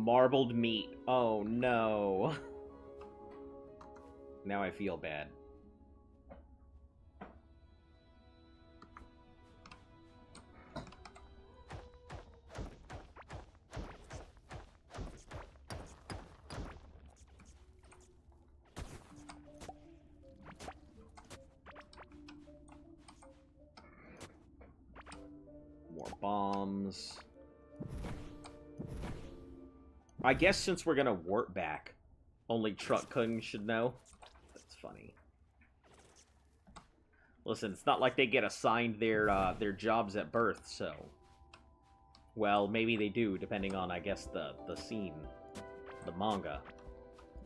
Marbled meat. Oh no. Now I feel bad. More bombs. I guess since we're gonna warp back, only Truck King should know. That's funny. Listen, it's not like they get assigned their jobs at birth, so... Well, maybe they do, depending on, I guess, the scene. The manga.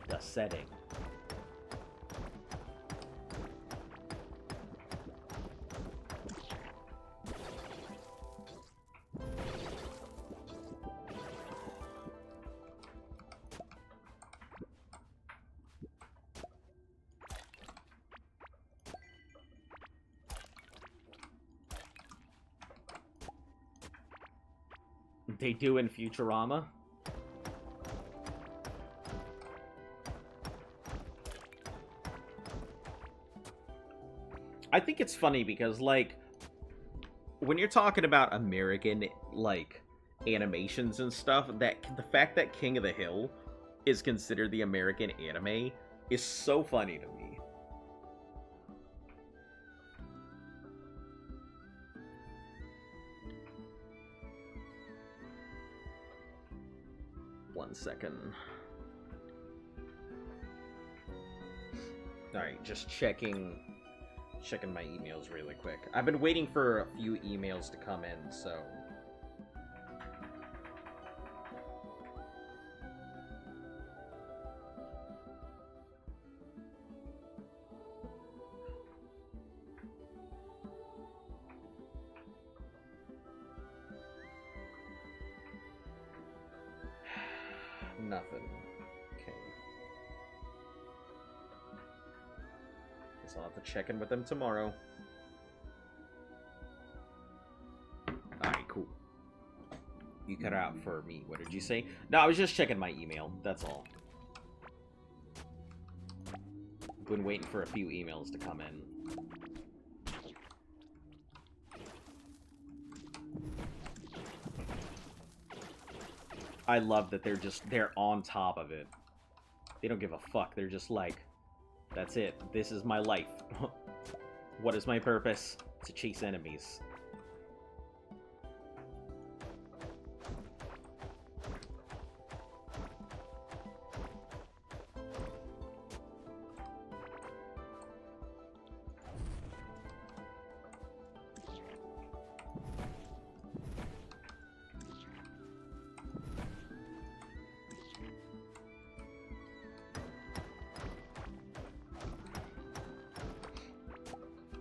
The setting. They do in Futurama. I think it's funny because, like, when you're talking about American, like, animations and stuff, that the fact that King of the Hill is considered the American anime is so funny to me. One second. Alright, just checking my emails really quick. I've been waiting for a few emails to come in, so... Nothing. Okay. Guess I'll have to check in with them tomorrow. Alright, cool. You cut out for me. What did you say? No, I was just checking my email. That's all. Been waiting for a few emails to come in. I love that they're on top of it. They don't give a fuck. They're just like, that's it. This is my life. What is my purpose? To chase enemies.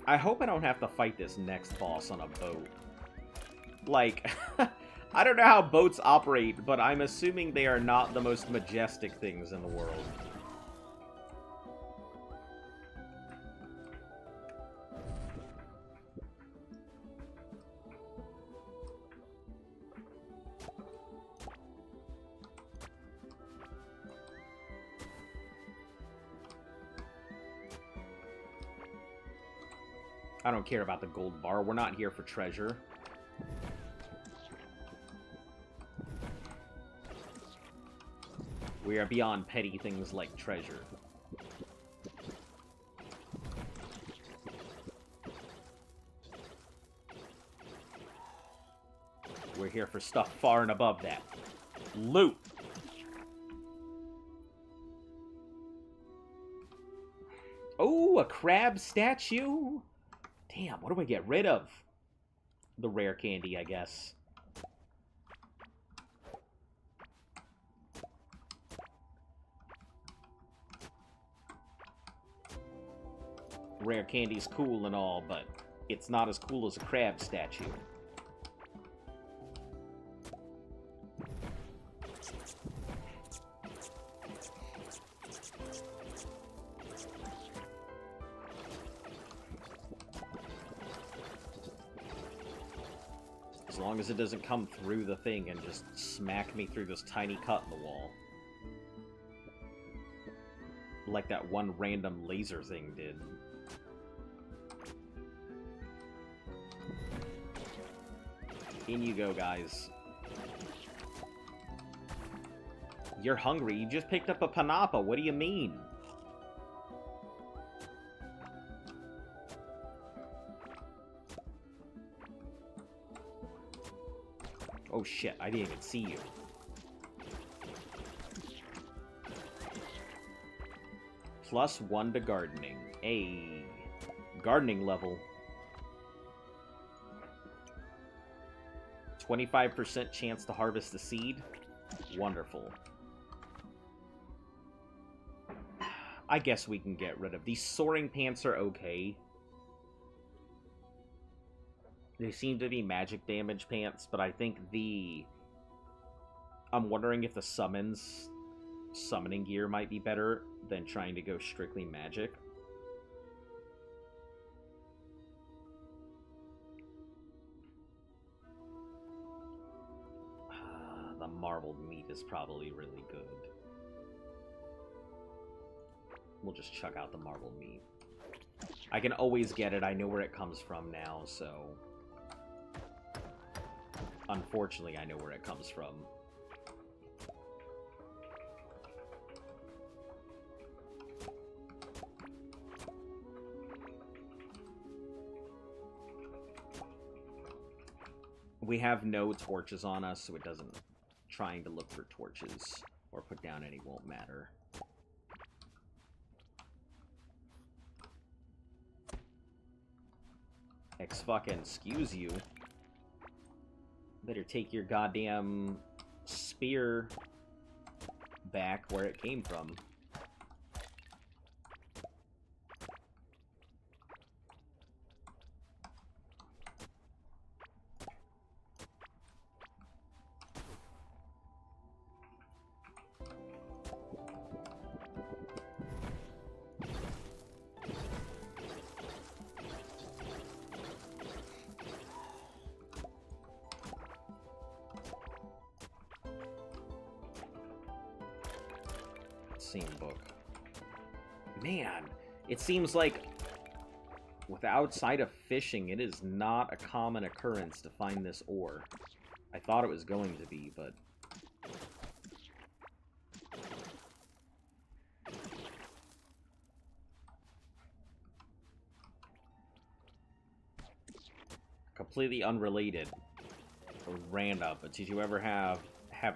I hope I don't have to fight this next boss on a boat. Like, I don't know how boats operate, but I'm assuming they are not the most majestic things in the world. I don't care about the gold bar. We're not here for treasure. We are beyond petty things like treasure. We're here for stuff far and above that. Loot! Oh, a crab statue? Damn, what do I get rid of? The rare candy, I guess. Rare candy's cool and all, but it's not as cool as a crab statue. As long as it doesn't come through the thing and just smack me through this tiny cut in the wall. Like that one random laser thing did. In you go, guys. You're hungry? You just picked up a panapa. What do you mean? Oh shit, I didn't even see you. +1 to gardening. A gardening level. 25% chance to harvest the seed. Wonderful. I guess we can get rid of these. Soaring pants are okay. They seem to be magic damage pants, but I think I'm wondering if the summoning gear might be better than trying to go strictly magic. The marbled meat is probably really good. We'll just chuck out the marbled meat. I can always get it. I know where it comes from now, so... Unfortunately, I know where it comes from. We have no torches on us, so it doesn't... Trying to look for torches or put down any won't matter. Excuse you. Better take your goddamn spear back where it came from. Same book. Man, it seems like outside of fishing, it is not a common occurrence to find this ore. I thought it was going to be, but... Completely unrelated. Random, but did you ever have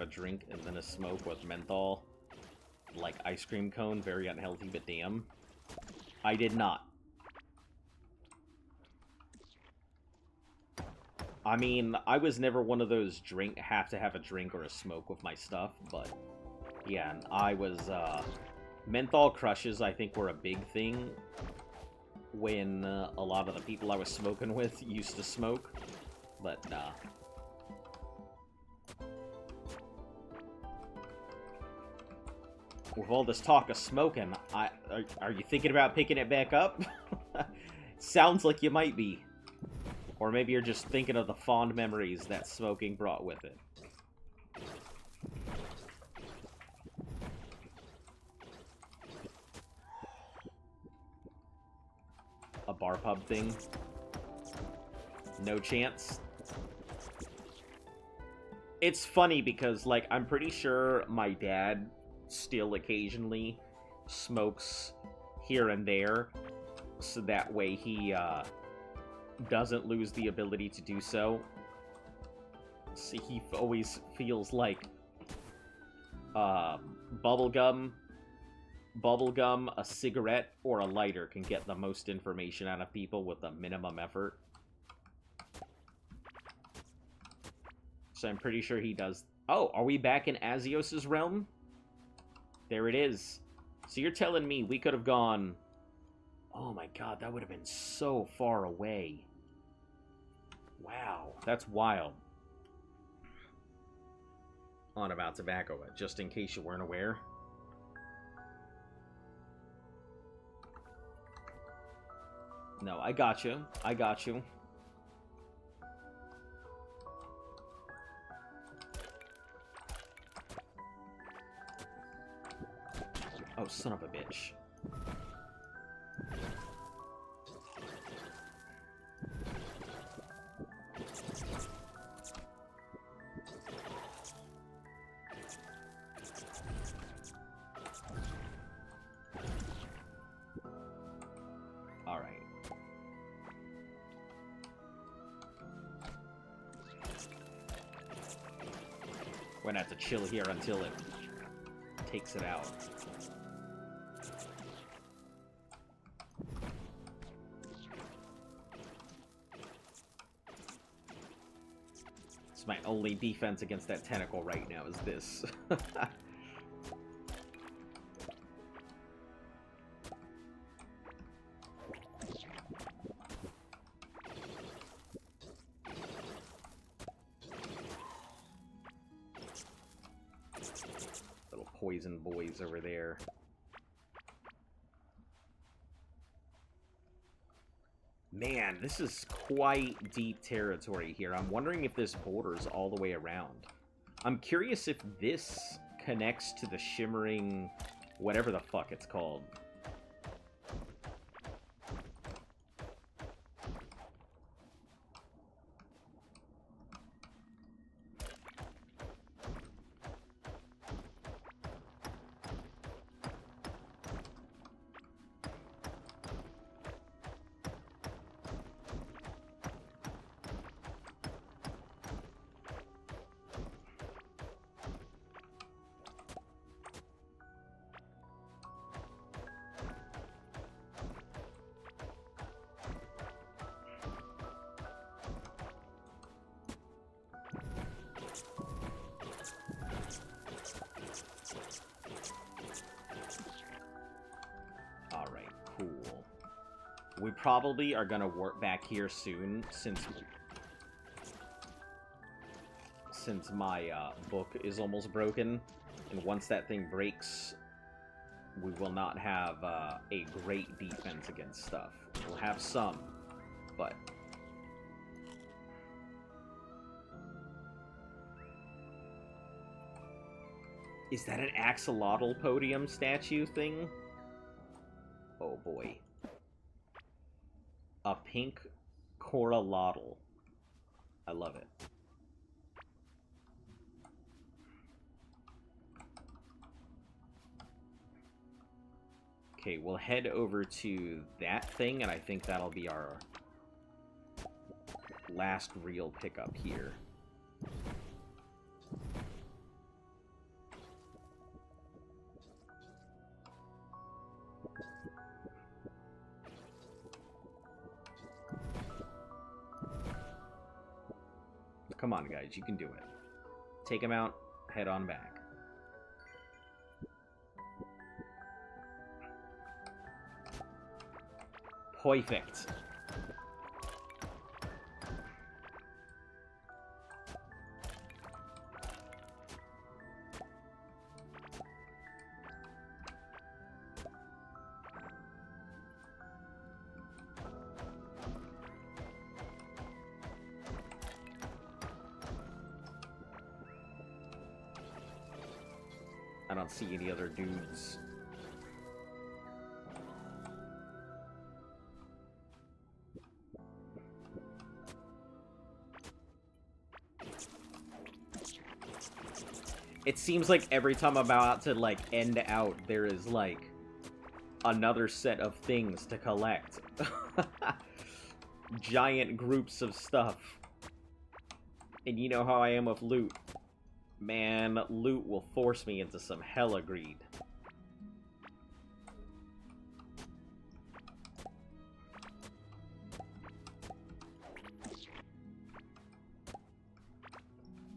a drink and then a smoke with menthol? Like ice cream cone, very unhealthy, but damn. I did not. I mean, I was never one of those have to have a drink or a smoke with my stuff, but yeah, I was, menthol crushes, I think, were a big thing when a lot of the people I was smoking with used to smoke, but nah. With all this talk of smoking, are you thinking about picking it back up? Sounds like you might be. Or maybe you're just thinking of the fond memories that smoking brought with it. A bar pub thing? No chance? It's funny because, like, I'm pretty sure my dad still occasionally smokes here and there, so that way he doesn't lose the ability to do so. So he always feels like bubblegum, a cigarette, or a lighter can get the most information out of people with the minimum effort. So I'm pretty sure he does. Oh, are we back in Azios's realm? There it is. So you're telling me we could have gone... Oh my god, that would have been so far away. Wow, that's wild. On about tobacco, just in case you weren't aware. No, I got you. I got you. Oh, son of a bitch. Alright. We're gonna have to chill here until it takes it out. It's my only defense against that tentacle right now is this. Little poison boys over there. Man, this is quite deep territory here. I'm wondering if this borders all the way around. I'm curious if this connects to the shimmering... whatever the fuck it's called. We probably are gonna warp back here soon, since my book is almost broken, and once that thing breaks, we will not have a great defense against stuff. We'll have some, but... Is that an axolotl podium statue thing? Oh boy. A pink Core-loseus. I love it. Okay, we'll head over to that thing, and I think that'll be our last real pickup here. Come on, guys, you can do it. Take him out, head on back. Perfect. I don't see any other dudes. It seems like every time I'm about to, like, end out, there is, like, another set of things to collect. Giant groups of stuff. And you know how I am with loot. Man, loot will force me into some hella greed.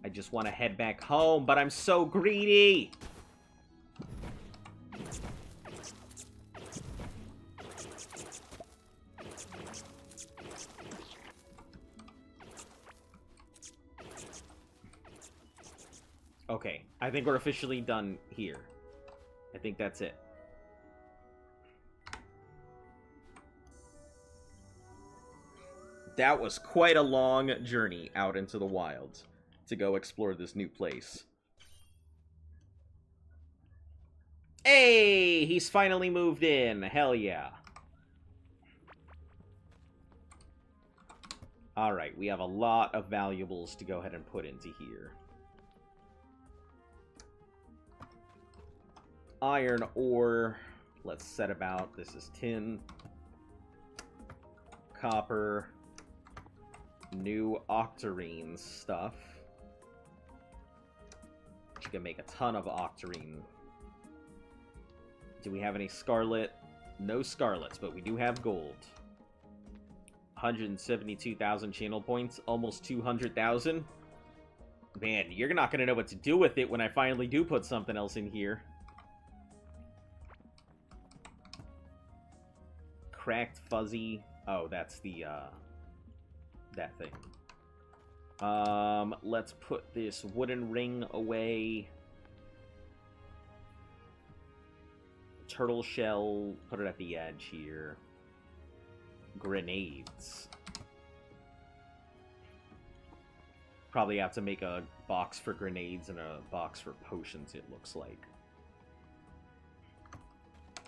I just want to head back home, but I'm so greedy! Okay, I think we're officially done here. I think that's it. That was quite a long journey out into the wilds to go explore this new place. Hey, he's finally moved in. Hell yeah. Alright, we have a lot of valuables to go ahead and put into here. Iron ore. Let's set about. This is tin. Copper. New octarine stuff. You can make a ton of octarine. Do we have any scarlet? No scarlets, but we do have gold. 172,000 channel points, almost 200,000. Man, you're not going to know what to do with it when I finally do put something else in here. Cracked fuzzy. Oh, that's the, that thing. Let's put this wooden ring away. Turtle shell, put it at the edge here. Grenades. Probably have to make a box for grenades and a box for potions, it looks like.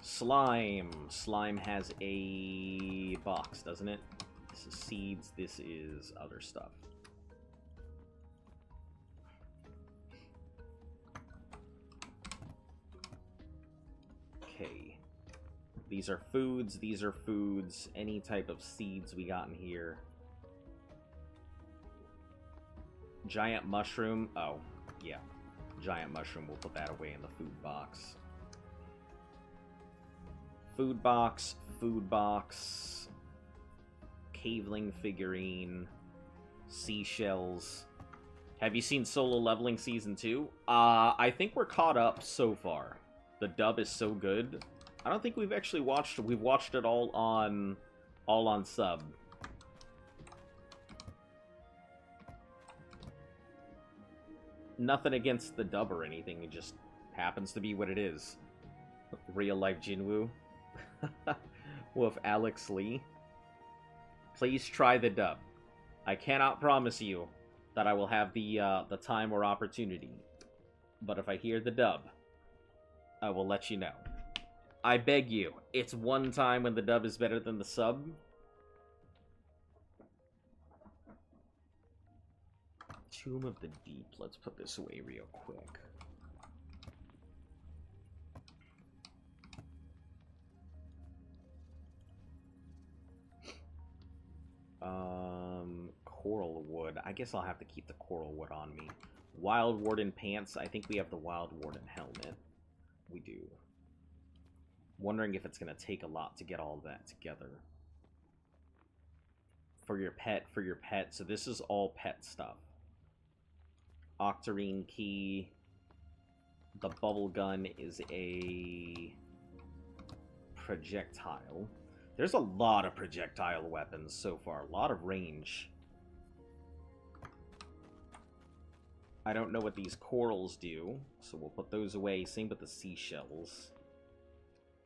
Slime. Slime has a box, doesn't it? This is seeds, this is other stuff. Okay. These are foods, these are foods. Any type of seeds we got in here. Giant mushroom. Oh, yeah. Giant mushroom, we'll put that away in the food box. Food box, food box. Caveling figurine. Seashells. Have you seen Solo Leveling Season 2? I think we're caught up so far. The dub is so good. I don't think we've actually watched... We've watched it all on sub. Nothing against the dub or anything. It just happens to be what it is. Real life Jinwoo. With Alex Lee. Please try the dub. I cannot promise you that I will have the time or opportunity. But if I hear the dub, I will let you know. I beg you. It's one time when the dub is better than the sub. Tomb of the Deep. Let's put this away real quick. Coral wood. I guess I'll have to keep the coral wood on me. Wild Warden pants. I think we have the Wild Warden helmet. We do. Wondering if it's going to take a lot to get all that together. For your pet, So this is all pet stuff. Octarine key. The bubble gun is a projectile. There's a lot of projectile weapons so far. A lot of range. I don't know what these corals do, so we'll put those away. Same with the seashells.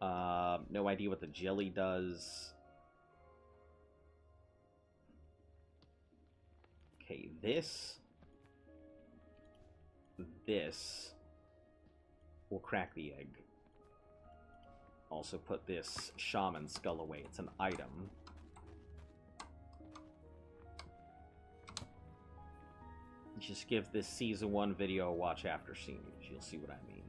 No idea what the jelly does. Okay, this will crack the egg. Also put this shaman skull away. It's an item. Just give this Season 1 video a watch after seeing it. You'll see what I mean.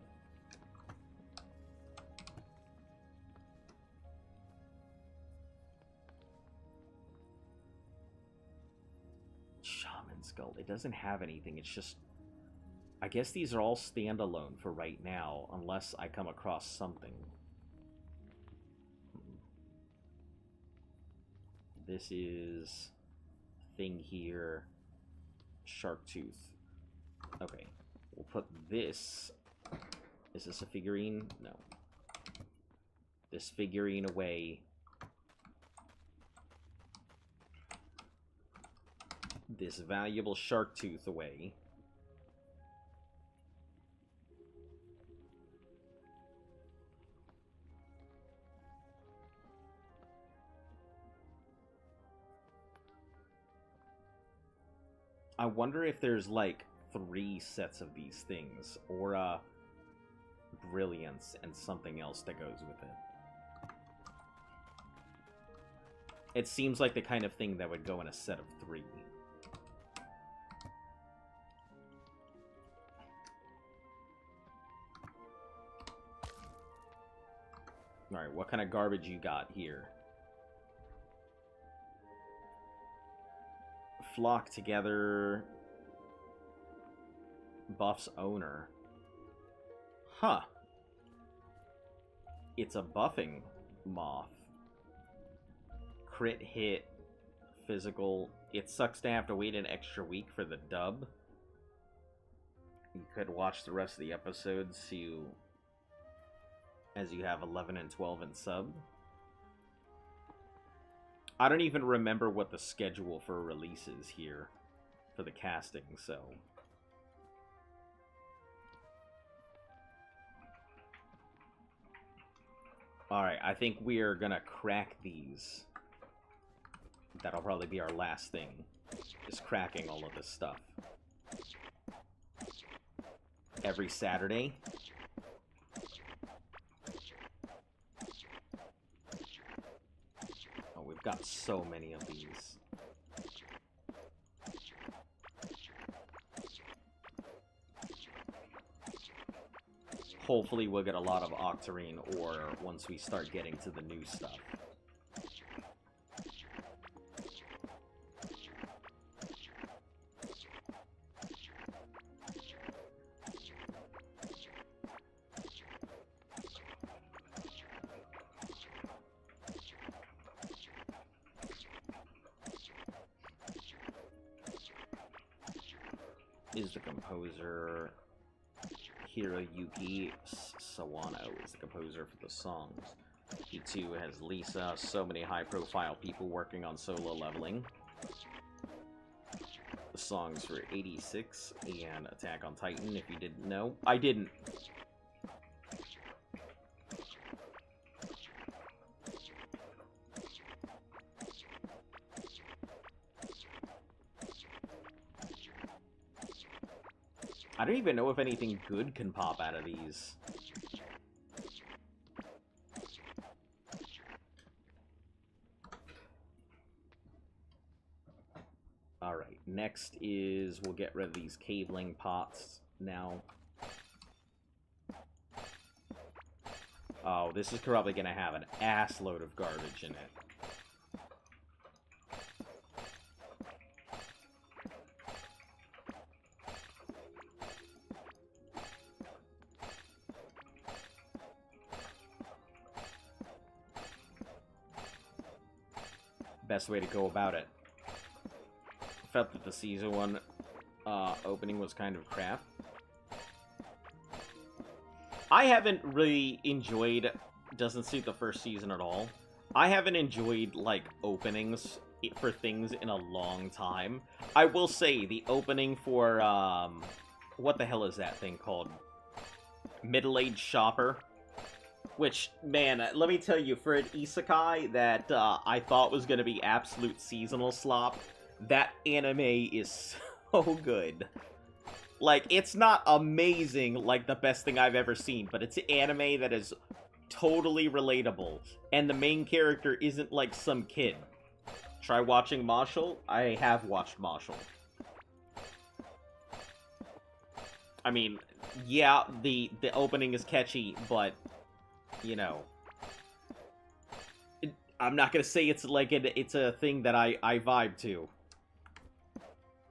Shaman skull. It doesn't have anything. It's just... I guess these are all standalone for right now, unless I come across something. This is... thing here... Shark tooth. Okay. We'll put this... Is this a figurine? No. This figurine away. This valuable shark tooth away. I wonder if there's, like, 3 sets of these things. Or, brilliance and something else that goes with it. It seems like the kind of thing that would go in a set of 3. Alright, what kind of garbage you got here? Flock together. Buffs owner. Huh. It's a buffing moth. Crit hit. Physical. It sucks to have to wait an extra week for the dub. You could watch the rest of the episodes as you have 11 and 12 in sub. I don't even remember what the schedule for release is here for the casting, so... Alright, I think we are gonna crack these. That'll probably be our last thing. Just cracking all of this stuff. Every Saturday. Oh, we've got so many of these. Hopefully we'll get a lot of Octarine ore once we start getting to the new stuff. Is the composer Hiroyuki Sawano is the composer for the songs. He too has Lisa, so many high-profile people working on solo leveling. The songs for 86 and Attack on Titan, if you didn't know. I didn't. I don't even know if anything good can pop out of these. Alright, next is we'll get rid of these cabling pots now. Oh, this is probably going to have an ass load of garbage in it. Best way to go about it. Felt that the season 1 opening was kind of crap. I haven't really enjoyed, doesn't suit the first season at all. I haven't enjoyed, like, openings for things in a long time. I will say, the opening for, what the hell is that thing called? Middle-aged Shopper. Which, man, let me tell you, for an isekai that I thought was going to be absolute seasonal slop, that anime is so good. Like, it's not amazing like the best thing I've ever seen, but it's an anime that is totally relatable. And the main character isn't like some kid. Try watching Marshall? I have watched Marshall. I mean, yeah, the opening is catchy, but... you know, I'm not gonna say it's like it's a thing that I vibe to.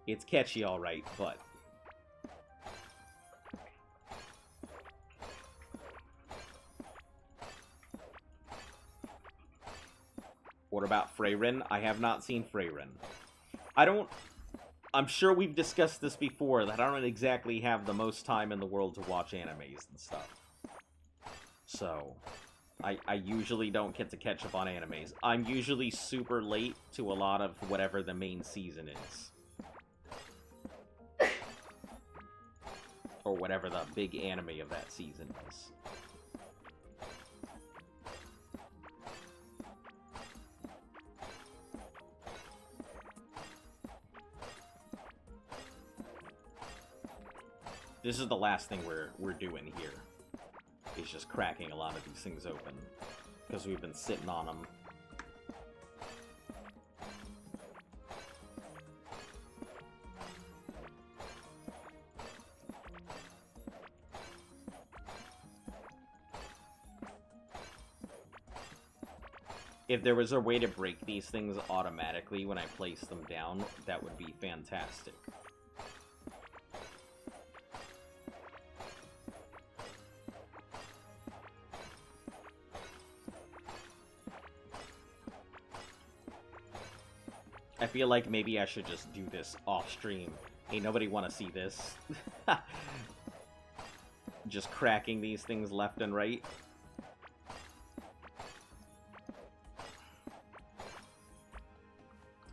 It's catchy, all right, but what about Freyrin? I have not seen Freyrin. I'm sure we've discussed this before, that I don't exactly have the most time in the world to watch animes and stuff. So, I usually don't get to catch up on animes. I'm usually super late to a lot of whatever the main season is. Or whatever the big anime of that season is. This is the last thing we're doing here. is just cracking a lot of these things open. Because we've been sitting on them. If there was a way to break these things automatically when I place them down, that would be fantastic. I feel like maybe I should just do this off-stream. Ain't nobody want to see this. Just cracking these things left and right.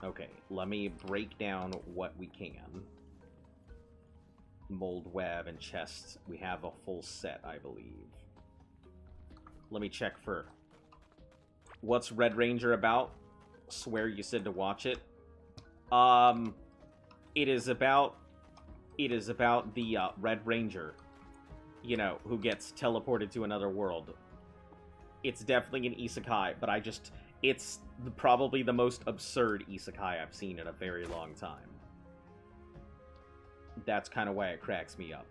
Okay, let me break down what we can. Mold web and chests. We have a full set, I believe. Let me check for... What's Red Ranger about? Swear you said to watch it. It is about the Red Ranger, you know, who gets teleported to another world. It's definitely an isekai, but it's probably the most absurd isekai I've seen in a very long time. That's kind of why it cracks me up.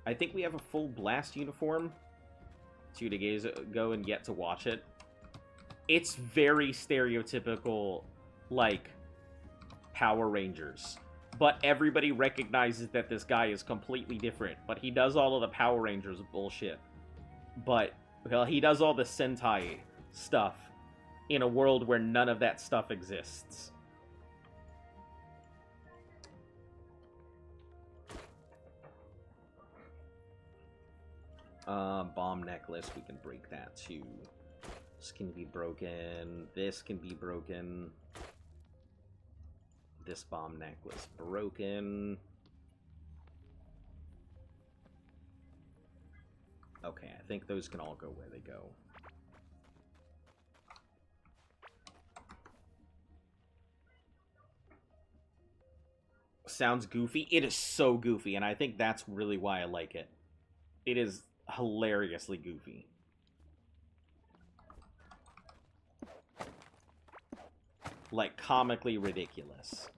I think we have a full Blast uniform. 2 days ago and yet to watch it. It's very stereotypical, like, Power Rangers. But everybody recognizes that this guy is completely different. But he does all of the Power Rangers bullshit. But, well, he does all the Sentai stuff in a world where none of that stuff exists. Bomb necklace, we can break that too. This can be broken. This can be broken. This bomb necklace broken. Okay, I think those can all go where they go. Sounds goofy. It is so goofy, and I think that's really why I like it. It is hilariously goofy. Like, comically ridiculous.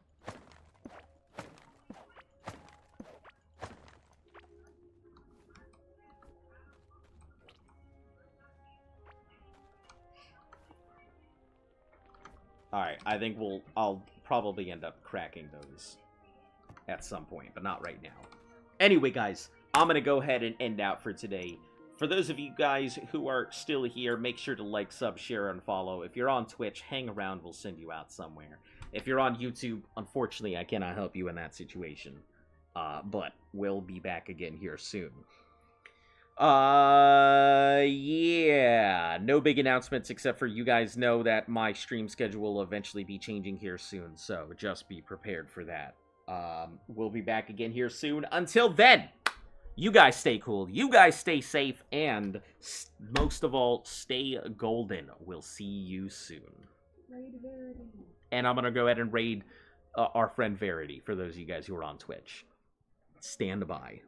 Alright, I think I'll probably end up cracking those at some point, but not right now. Anyway, guys, I'm going to go ahead and end out for today. For those of you guys who are still here, make sure to like, sub, share, and follow. If you're on Twitch, hang around. We'll send you out somewhere. If you're on YouTube, unfortunately, I cannot help you in that situation. But we'll be back again here soon. Yeah. No big announcements except for you guys know that my stream schedule will eventually be changing here soon. So just be prepared for that. We'll be back again here soon. Until then, you guys stay cool, you guys stay safe, and most of all, stay golden. We'll see you soon.
Raid Verity.
And I'm going to go ahead and raid our friend Verity, for those of you guys who are on Twitch. Stand by.